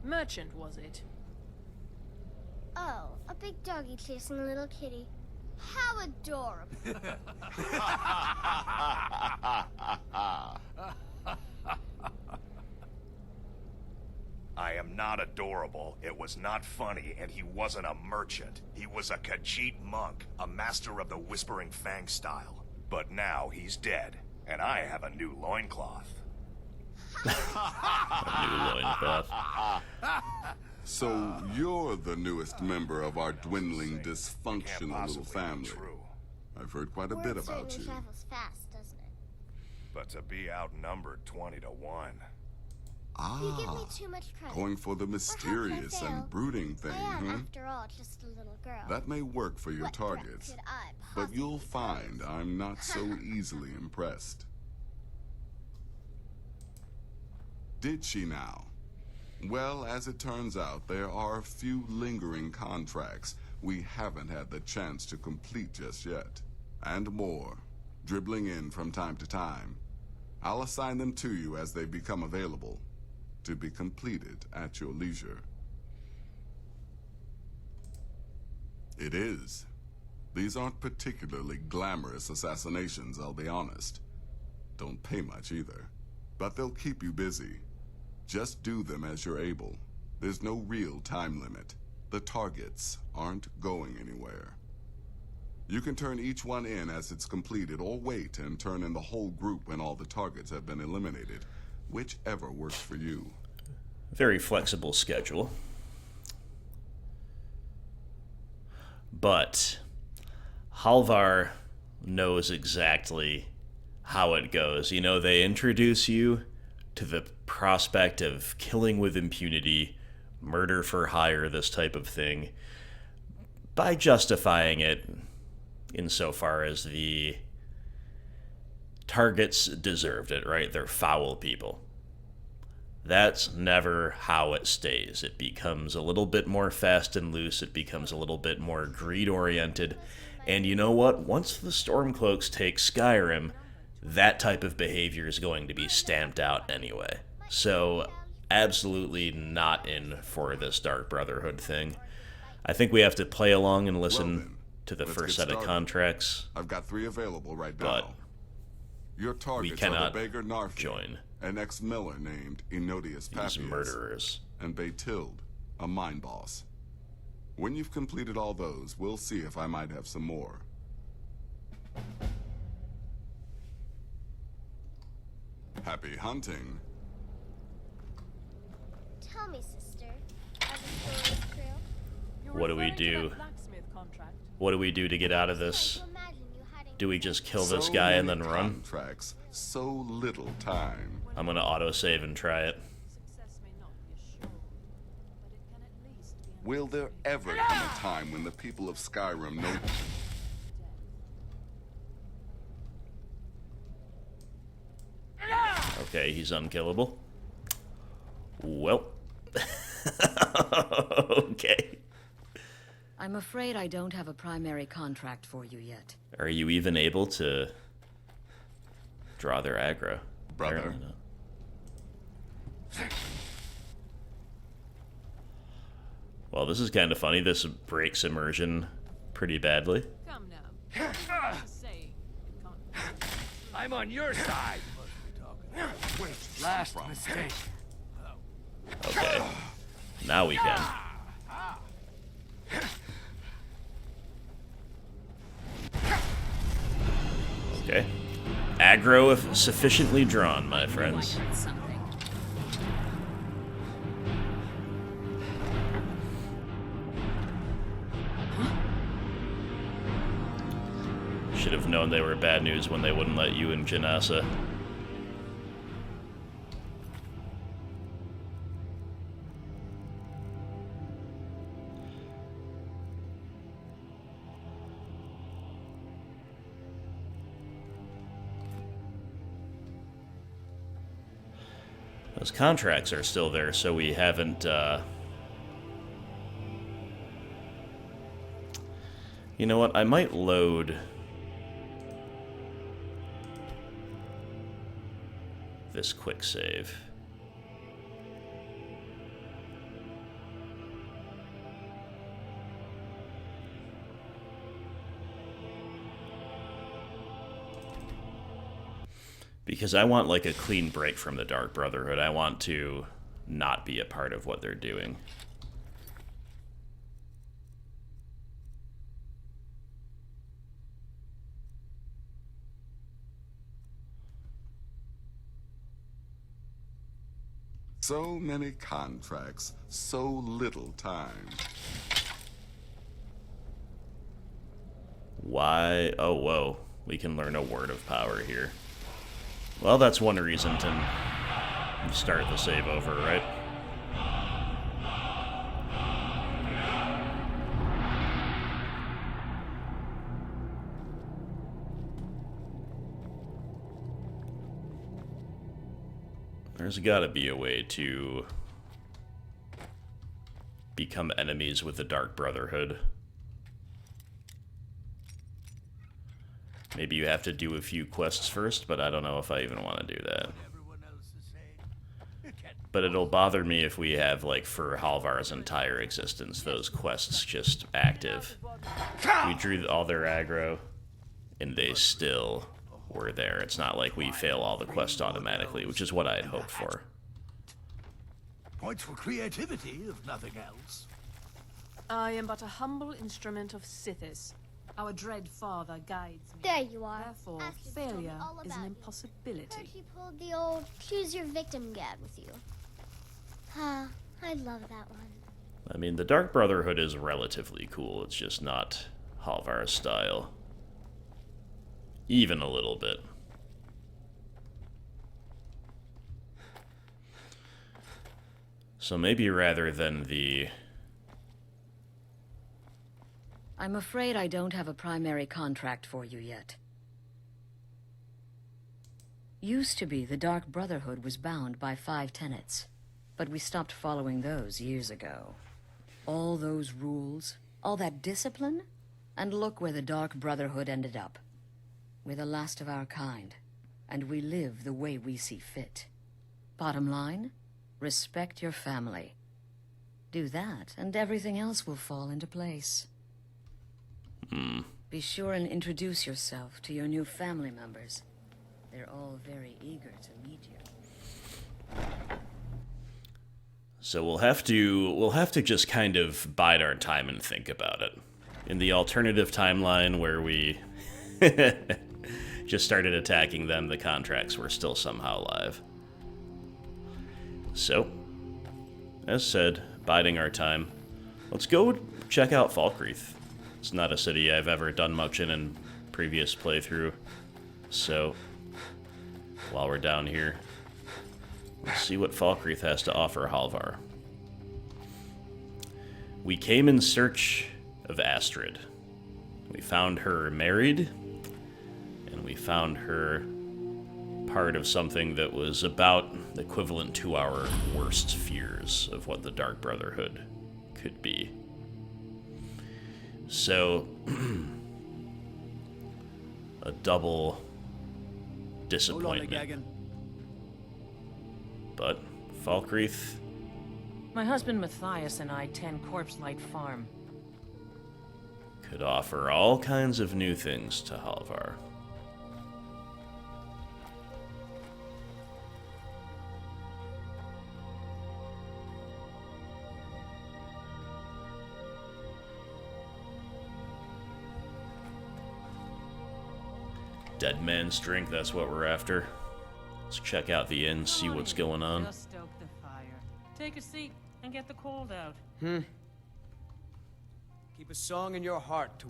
Merchant, was it? Oh, a big doggy chasing a little kitty. How adorable. I am not adorable, it was not funny, and he wasn't a merchant. He was a Khajiit monk, a master of the Whispering Fang style. But now he's dead, and I have a new loincloth. A new loincloth. So you're the newest member of our dwindling, dysfunctional little family. I've heard quite a bit about you. Travels fast, doesn't it? But to be outnumbered 20 to 1. You give me too much credit. Going for the mysterious and brooding thing, I am, after all, just a little girl. That may work for your targets, but you'll find I'm not so easily impressed. Did she now? Well, as it turns out, there are a few lingering contracts we haven't had the chance to complete just yet. And more, dribbling in from time to time. I'll assign them to you as they become available, to be completed at your leisure. It is. These aren't particularly glamorous assassinations, I'll be honest. Don't pay much either. But they'll keep you busy. Just do them as you're able. There's no real time limit. The targets aren't going anywhere. You can turn each one in as it's completed, or wait and turn in the whole group when all the targets have been eliminated. Whichever works for you. Very flexible schedule. But Halvar knows exactly how it goes. You know, they introduce you to the prospect of killing with impunity, murder for hire, this type of thing, by justifying it insofar as the targets deserved it, right? They're foul people. That's never how it stays. It becomes a little bit more fast and loose. It becomes a little bit more greed-oriented. And you know what? Once the Stormcloaks take Skyrim, that type of behavior is going to be stamped out anyway. So, absolutely not in for this Dark Brotherhood thing. I think we have to play along and listen to the first set of contracts. I've got 3 available right now. Your targets are the beggar Narfi, join an ex-miller named Enodius Papias, these murderers, and Baytild, a mine boss. When you've completed all those, we'll see if I might have some more. Happy hunting. Tell me, sister, are the stories true? What do we do? What do we do to get out of this Do we just kill this guy and then run? Contracts, so little time. I'm gonna autosave and try it. Will there ever come a time when the people of Skyrim know... Okay, he's unkillable. Well. Okay. I'm afraid I don't have a primary contract for you yet. Are you even able to draw their aggro? Brother. Apparently not. Well, this is kind of funny. This breaks immersion pretty badly. Come now. I'm on your side. Last mistake. Okay. Now we can. Okay. Aggro if sufficiently drawn, my friends. Should have known they were bad news when they wouldn't let you in Janasa. Those contracts are still there, so we haven't, You know what, I might load this quick save. Because I want, like, a clean break from the Dark Brotherhood. I want to not be a part of what they're doing. So many contracts, so little time. Why? Oh, whoa. We can learn a word of power here. Well, that's one reason to start the save over, right? There's gotta be a way to become enemies with the Dark Brotherhood. Maybe you have to do a few quests first, but I don't know if I even want to do that. But it'll bother me if we have, like, for Halvar's entire existence, those quests just active. We drew all their aggro, and they still were there. It's not like we fail all the quests automatically, which is what I had hoped for. Points for creativity, if nothing else. I am but a humble instrument of Sithis. Our dread father guides me. There you are. Therefore, Asked to tell me failure all is an about you. impossibility. Heard he pulled the old choose your victim gag with you. Ah, I love that one. I mean, the Dark Brotherhood is relatively cool. It's just not Halvar's style. Even a little bit. So maybe rather than the... I'm afraid I don't have a primary contract for you yet. Used to be the Dark Brotherhood was bound by 5 tenets, but we stopped following those years ago. All those rules, all that discipline, and look where the Dark Brotherhood ended up. We're the last of our kind, and we live the way we see fit. Bottom line, respect your family. Do that, and everything else will fall into place. Be sure and introduce yourself to your new family members. They're all very eager to meet you. So we'll have to just kind of bide our time and think about it. In the alternative timeline where we just started attacking them, the contracts were still somehow live. So, as said, biding our time. Let's go check out Falkreath. It's not a city I've ever done much in previous playthrough. So, while we're down here, let's see what Falkreath has to offer Halvar. We came in search of Astrid. We found her married, and we found her part of something that was about equivalent to our worst fears of what the Dark Brotherhood could be. So, a double disappointment. But Falkreath... My husband Matthias and I tend Corpse Light Farm. could offer all kinds of new things to Halvar. Dead man's drink, that's what we're after. Let's check out the inn, see what's going on. Just stoke the fire. Take a seat and get the cold out. Keep a song in your heart to...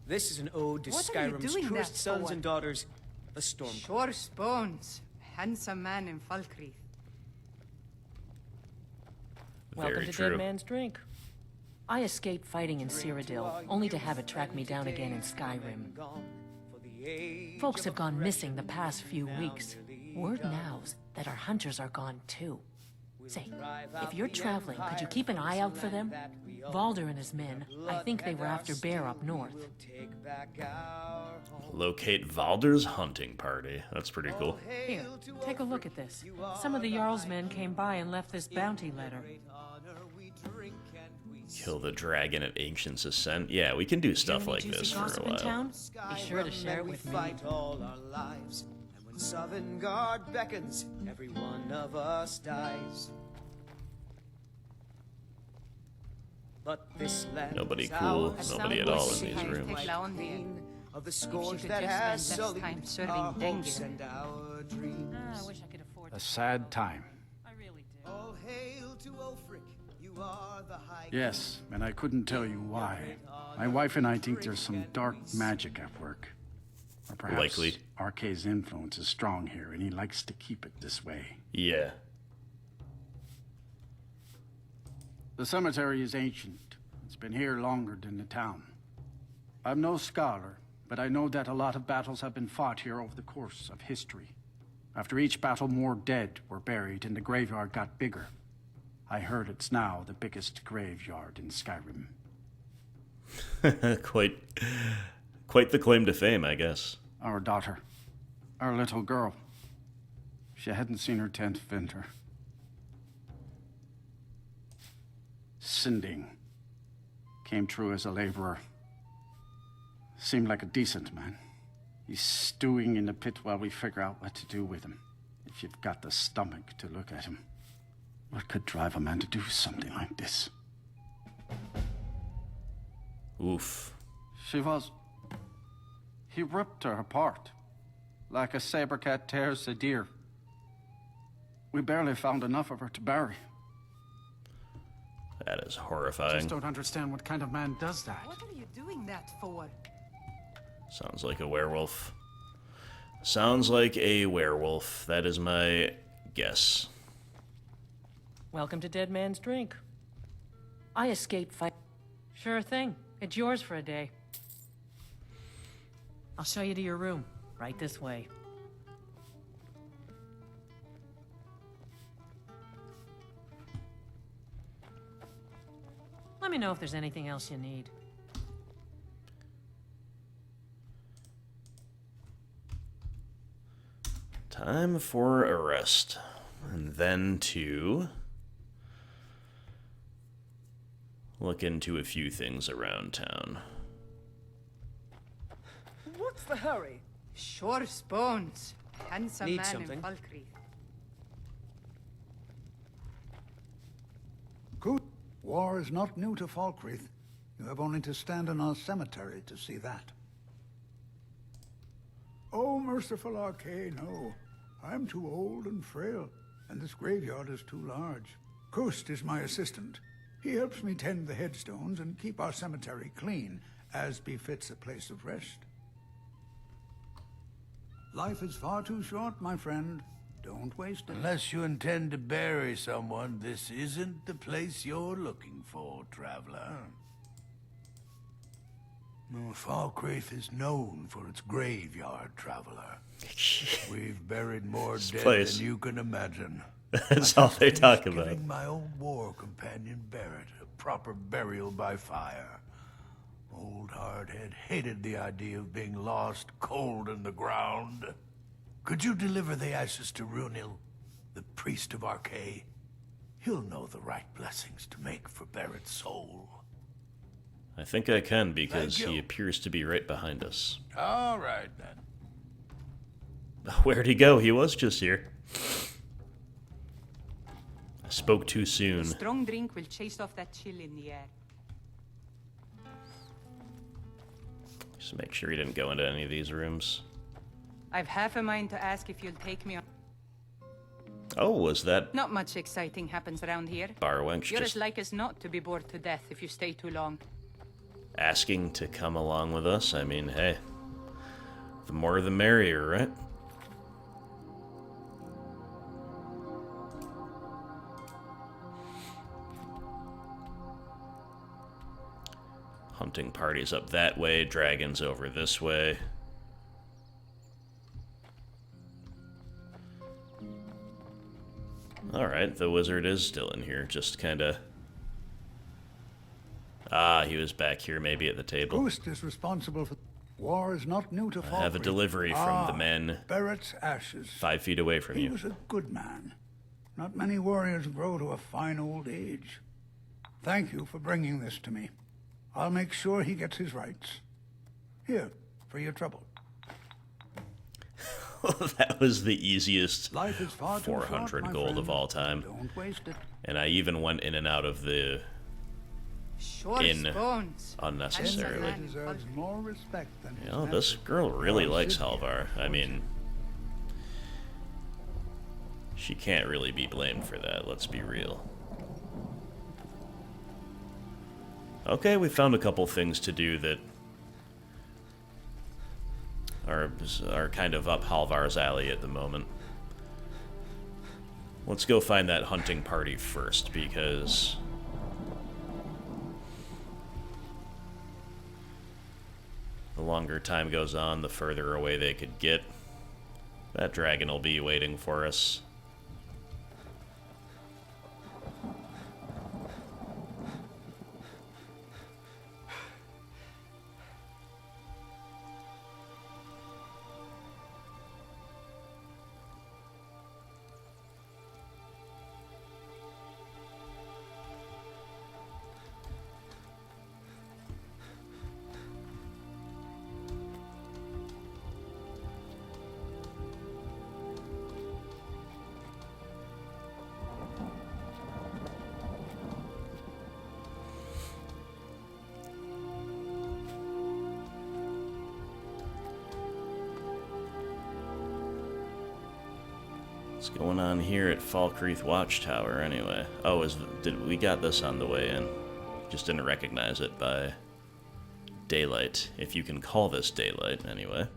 This is an ode to What are you Skyrim's doing truest that sons for? and daughters, the Storm. Sure Bones, handsome man in Falkreath. Welcome Very to true. Dead Man's Drink. I escaped fighting in Cyrodiil, only to have it track me down again in Skyrim. Folks have gone missing the past few weeks. Word now's that our hunters are gone too. Say, if you're traveling, could you keep an eye out for them? Valder and his men, I think they were after bear up north. Locate Valder's hunting party. That's pretty cool. Here, take a look at this. Some of the Jarl's men came by and left this bounty letter. Kill the dragon at Ancient's Ascent. Yeah, we can do stuff like this for a Gossip in while. town? Be sure to share it with me. All our lives, and when Sovngarde beckons, every one of us dies. But this land Nobody is cool, ours. nobody at all in these rooms. Of the If scourge she could that just has spend less sullied time serving our Dengue. hopes and our dreams. I wish I could afford A sad time. I really do. All hail to Ulfric, you are the high Yes, and I couldn't tell you why. My wife and I think there's some dark magic at work. Or perhaps Likely. Arkay's influence is strong here, and he likes to keep it this way. Yeah. The cemetery is ancient. It's been here longer than the town. I'm no scholar, but I know that a lot of battles have been fought here over the course of history. After each battle, more dead were buried, and the graveyard got bigger. I heard it's now the biggest graveyard in Skyrim. Quite the claim to fame, I guess. Our daughter, our little girl, she hadn't seen her 10th winter. Sinding came through as a laborer. Seemed like a decent man. He's stewing in the pit while we figure out what to do with him. If you've got the stomach to look at him. What could drive a man to do something like this? Oof. He ripped her apart. Like a saber cat tears a deer. We barely found enough of her to bury. That is I horrifying. just don't understand what kind of man does that. What are you doing that for? Sounds like a werewolf. Sounds like a werewolf. That is my guess. Welcome to Dead Man's Drink. I escaped fight. Sure thing. It's yours for a day. I'll show you to your room. Right this way. Let me know if there's anything else you need. Time for a rest. And then to look into a few things around town. What's the hurry? Sure Bones, handsome Need man something? in Falkreath. Good. War is not new to Falkreath. You have only to stand in our cemetery to see that. Oh, merciful Arkay, no. I'm too old and frail, and this graveyard is too large. Kust is my assistant. He helps me tend the headstones and keep our cemetery clean, as befits a place of rest. Life is far too short, my friend. Don't waste it. Unless you intend to bury someone, this isn't the place you're looking for, traveler. No, Falkreath is known for its graveyard, traveler. We've buried more dead place. than you can imagine. That's all they talk about. Giving my old war companion Barrett a proper burial by fire. Old Hardhead hated the idea of being lost cold in the ground. Could you deliver the ashes to Runil, the priest of Arkay? He'll know the right blessings to make for Barrett's soul. I think I can, because he appears to be right behind us. All right, then. Where'd he go? He was just here. I spoke too soon. A strong drink will chase off that chill in the air. Just make sure he didn't go into any of these rooms. I've half a mind to ask if you'll take me on. Oh, was that Not much exciting happens around here. Barwench You're just as like as not to be bored to death if you stay too long. asking to come along with us? I mean, hey, the more the merrier, right? Hunting parties up that way, dragons over this way. Alright, the wizard is still in here, just kinda... Ah, he was back here, maybe at the table. Ghost is responsible for... War is not new to Falkreath. I have a delivery from the men Barrett's ashes. 5 feet away from He you. was a good man. Not many warriors grow to a fine old age. Thank you for bringing this to me. I'll make sure he gets his rights. Here, for your trouble. That was the easiest Life is far too 400 short, my gold friend. of all time. Don't waste it. And I even went in and out of the inn unnecessarily. He deserves more respect than his You know, this girl really likes Halvar. I mean, she can't really be blamed for that, let's be real. Okay, we found a couple things to do that are kind of up Halvar's alley at the moment. Let's go find that hunting party first, because the longer time goes on, the further away they could get. That dragon will be waiting for us. What's going on here at Falkreath Watchtower, anyway? Oh, we got this on the way in. Just didn't recognize it by daylight, if you can call this daylight, anyway.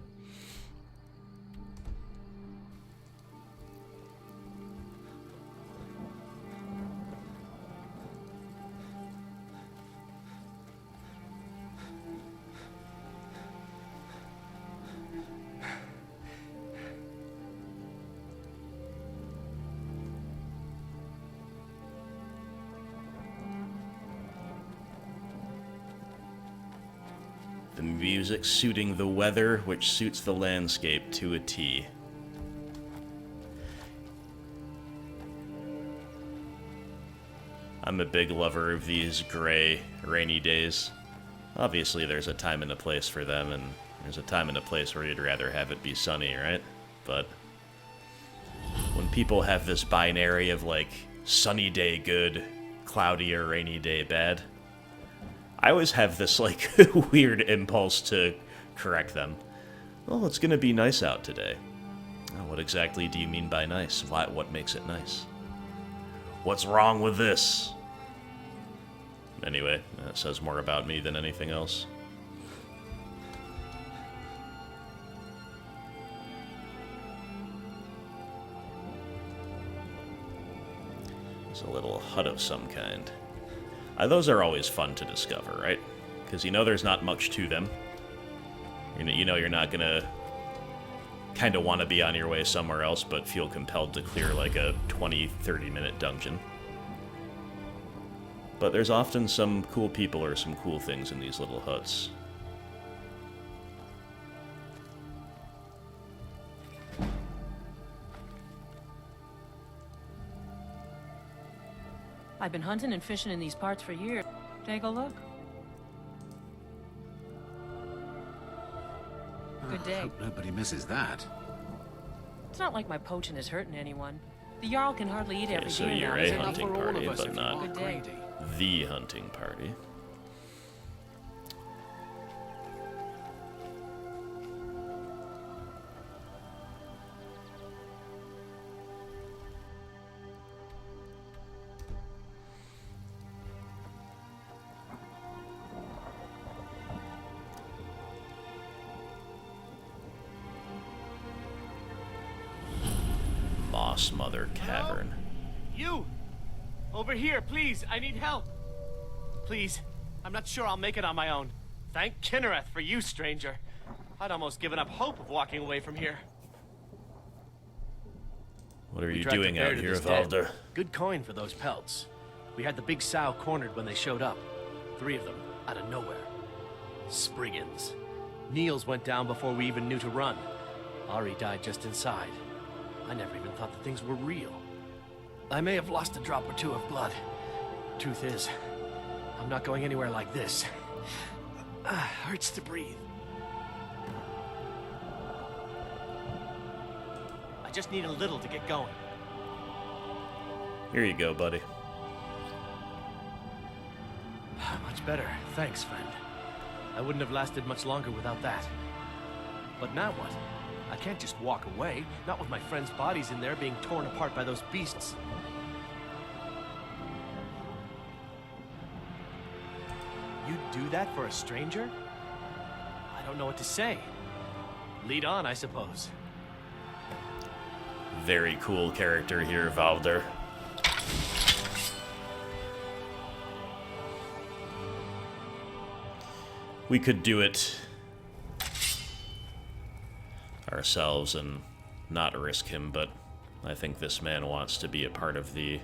The music suiting the weather, which suits the landscape to a T. I'm a big lover of these gray, rainy days. Obviously, there's a time and a place for them, and there's a time and a place where you'd rather have it be sunny, right? But when people have this binary of, like, sunny day good, cloudy or rainy day bad, I always have this, like, weird impulse to correct them. Oh, it's gonna be nice out today. Oh, what exactly do you mean by nice? What makes it nice? What's wrong with this? Anyway, that says more about me than anything else. It's a little hut of some kind. Those are always fun to discover, right? Because you know there's not much to them. You know you're not gonna kind of want to be on your way somewhere else, but feel compelled to clear like a 20-30 minute dungeon. But there's often some cool people or some cool things in these little huts. I've been hunting and fishing in these parts for years. Take a look. Good day. Hope nobody misses that. It's not like my poaching is hurting anyone. The Jarl can hardly eat every So day you're now. a Is it hunting enough for all party, of us but if you not want? Good day. the hunting party. Moss Mother Cavern. You! Over here, please. I need help. Please. I'm not sure I'll make it on my own. Thank Kinnereth for you, stranger. I'd almost given up hope of walking away from here. What are We you tracked a doing bear out to here, this den. Valder? Good coin for those pelts. We had the big sow cornered when they showed up. 3 of them, out of nowhere. Spriggans. Niels went down before we even knew to run. Ari died just inside. I never even thought the things were real. I may have lost a drop or 2 of blood. Truth is, I'm not going anywhere like this. Hurts to breathe. I just need a little to get going. Here you go, buddy. Much better. Thanks, friend. I wouldn't have lasted much longer without that. But now what? I can't just walk away, not with my friends' bodies in there being torn apart by those beasts. You'd do that for a stranger? I don't know what to say. Lead on, I suppose. Very cool character here, Valder. We could do it ourselves and not risk him, but I think this man wants to be a part of the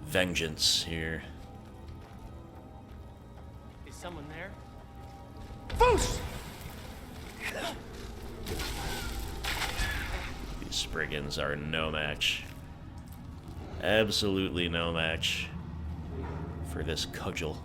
vengeance here. Is someone there? Foos! These Spriggans are no match. Absolutely no match for this cudgel.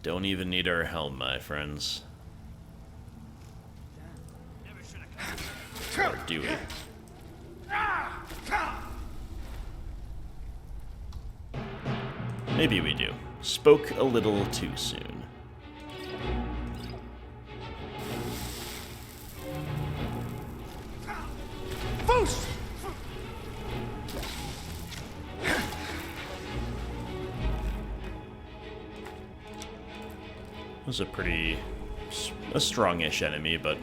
Don't even need our helm, my friends. Or do we? Maybe we do. Spoke a little too soon. Foos! Was a strongish enemy, but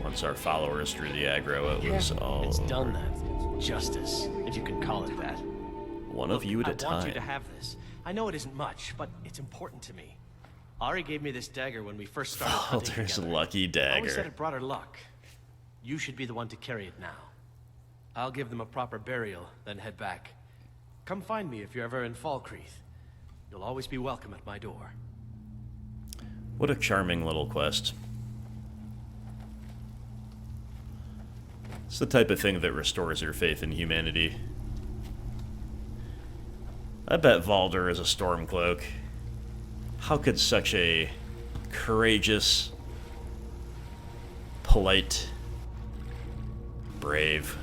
once our followers drew the aggro, it was all It's over. done then. Justice, if you can call it that. One of you at a I want time. you to have this. I know it isn't much, but it's important to me. Ari gave me this dagger when we first started hunting Valder's together. lucky Always said dagger. it brought her luck. You should be the one to carry it now. I'll give them a proper burial, then head back. Come find me if you're ever in Falkreath. You'll always be welcome at my door. What a charming little quest. It's the type of thing that restores your faith in humanity. I bet Valder is a Stormcloak. How could such a courageous, polite, brave,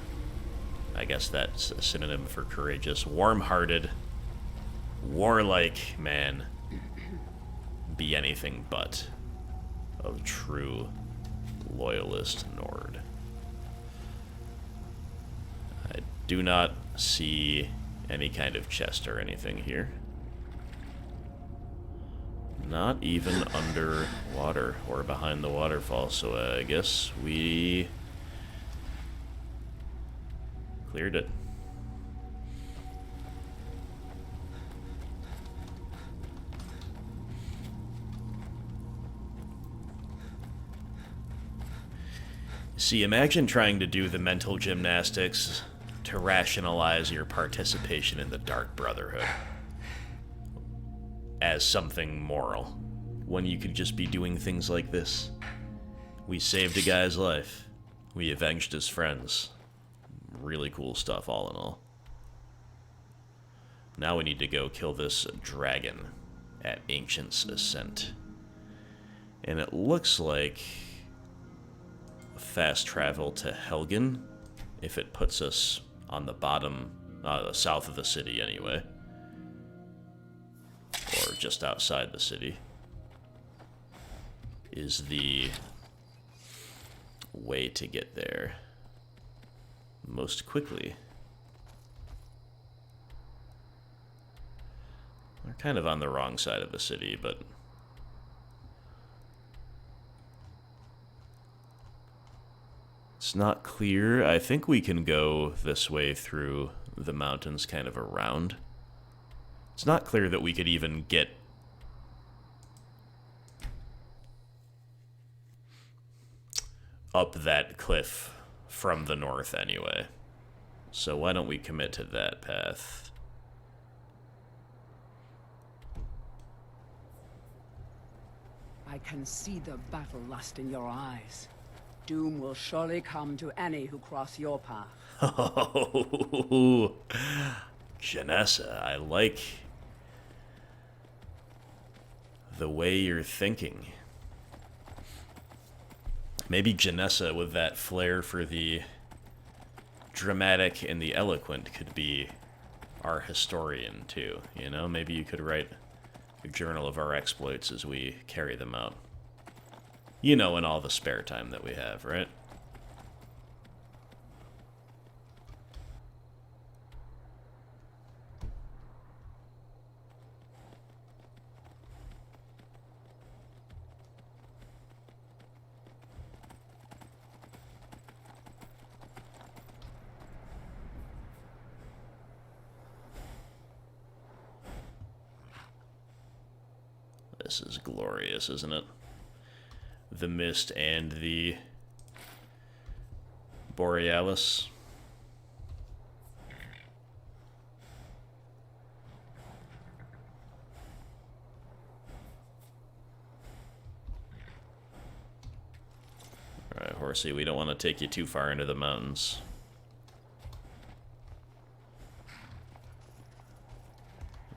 I guess that's a synonym for courageous, warm-hearted, warlike man be anything but a true loyalist Nord? I do not see any kind of chest or anything here. Not even underwater or behind the waterfall, so I guess we cleared it. See, imagine trying to do the mental gymnastics to rationalize your participation in the Dark Brotherhood as something moral, when you could just be doing things like this. We saved a guy's life. We avenged his friends. Really cool stuff, all in all. Now we need to go kill this dragon at Ancient's Ascent. And it looks like fast travel to Helgen, if it puts us on the bottom, south of the city anyway. Or just outside the city, is the way to get there most quickly. We're kind of on the wrong side of the city, but it's not clear. I think we can go this way through the mountains, kind of around. It's not clear that we could even get up that cliff from the north anyway. So why don't we commit to that path? I can see the battle lust in your eyes. Doom will surely come to any who cross your path. Oh, Janessa, I like the way you're thinking. Maybe Janessa, with that flair for the dramatic and the eloquent, could be our historian too, you know? Maybe you could write a journal of our exploits as we carry them out. You know, in all the spare time that we have, right? This is glorious, isn't it? The mist and the Borealis. Alright, Horsey, we don't want to take you too far into the mountains.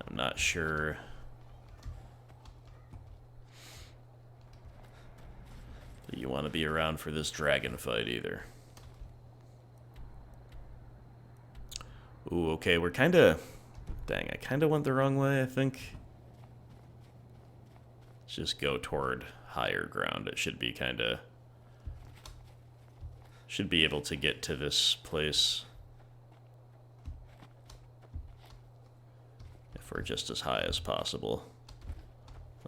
I'm not sure that you want to be around for this dragon fight either. Ooh, okay, we're kind of... Dang, I kind of went the wrong way, I think. Let's just go toward higher ground. It should be kind of... Should be able to get to this place if we're just as high as possible.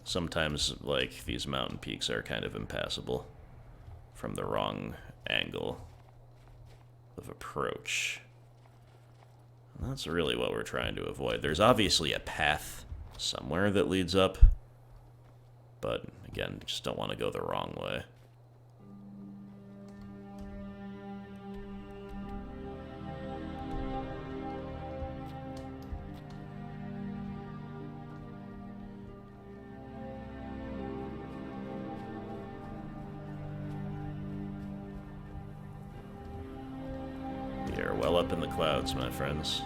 Sometimes, like, these mountain peaks are kind of impassable from the wrong angle of approach. And that's really what we're trying to avoid. There's obviously a path somewhere that leads up, but again, just don't want to go the wrong way. We are well up in the clouds, my friends.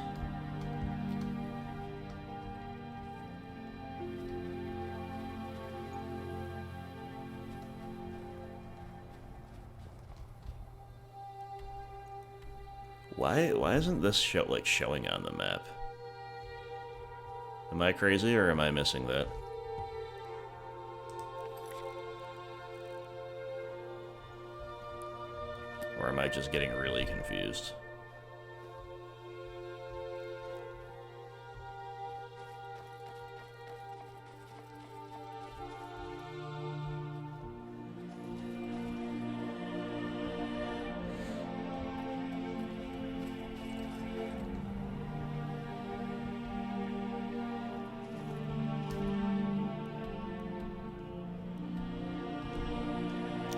Why isn't this showing on the map? Am I crazy or am I missing that? Or am I just getting really confused?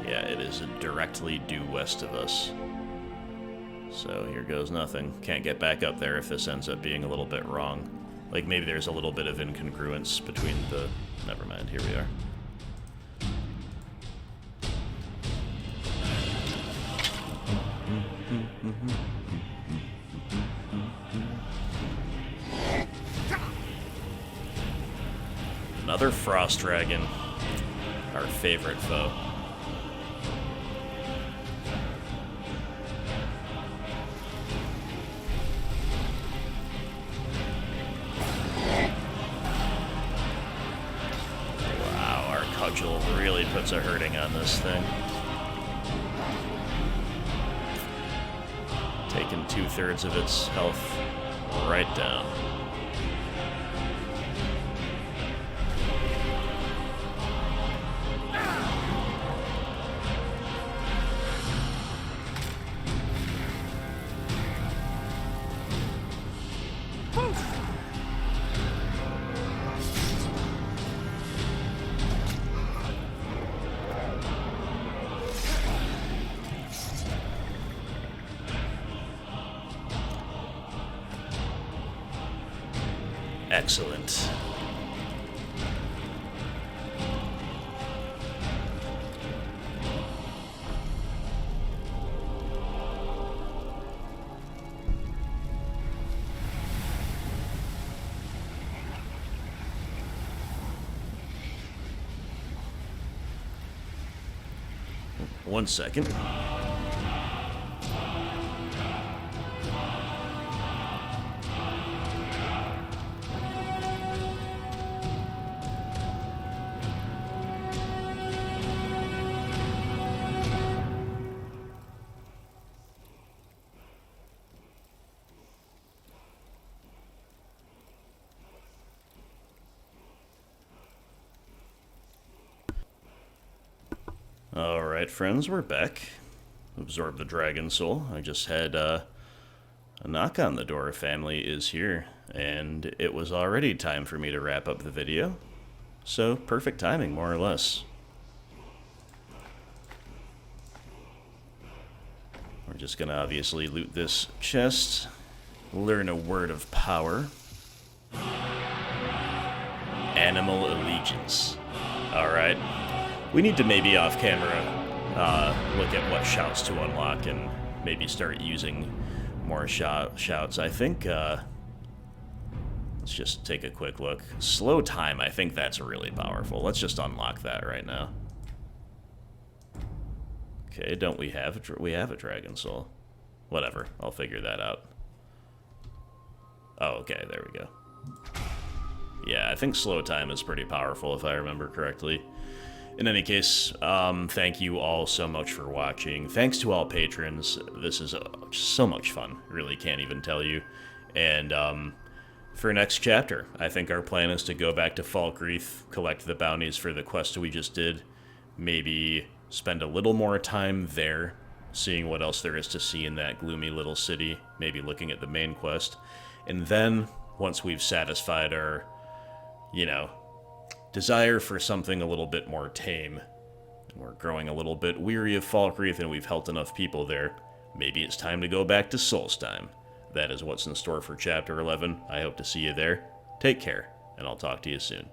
Yeah, it is directly due west of us. So here goes nothing. Can't get back up there if this ends up being a little bit wrong. Like maybe there's a little bit of incongruence between the... Never mind, here we are. Another frost dragon. Our favorite foe. Really puts a hurting on this thing. Taking 2/3 of its health right down. Excellent. One second. Alright, friends, we're back. Absorb the dragon soul. I just had a knock on the door. Family is here, and it was already time for me to wrap up the video. So, perfect timing, more or less. We're just gonna obviously loot this chest, learn a word of power. Animal allegiance. Alright. We need to maybe off camera look at what shouts to unlock and maybe start using more shouts. I think, let's just take a quick look. Slow time, I think that's really powerful. Let's just unlock that right now. Okay, don't we have a dragon soul? Whatever, I'll figure that out. Oh, okay, there we go. Yeah, I think slow time is pretty powerful if I remember correctly. In any case, thank you all so much for watching. Thanks to all patrons. This is so much fun. Really can't even tell you. And for next chapter, I think our plan is to go back to Falkreath, collect the bounties for the quest we just did, maybe spend a little more time there, seeing what else there is to see in that gloomy little city, maybe looking at the main quest. And then, once we've satisfied our, you know, desire for something a little bit more tame, and we're growing a little bit weary of Falkreath and we've helped enough people there, maybe it's time to go back to Solstheim. That is what's in store for Chapter 11. I hope to see you there. Take care, and I'll talk to you soon.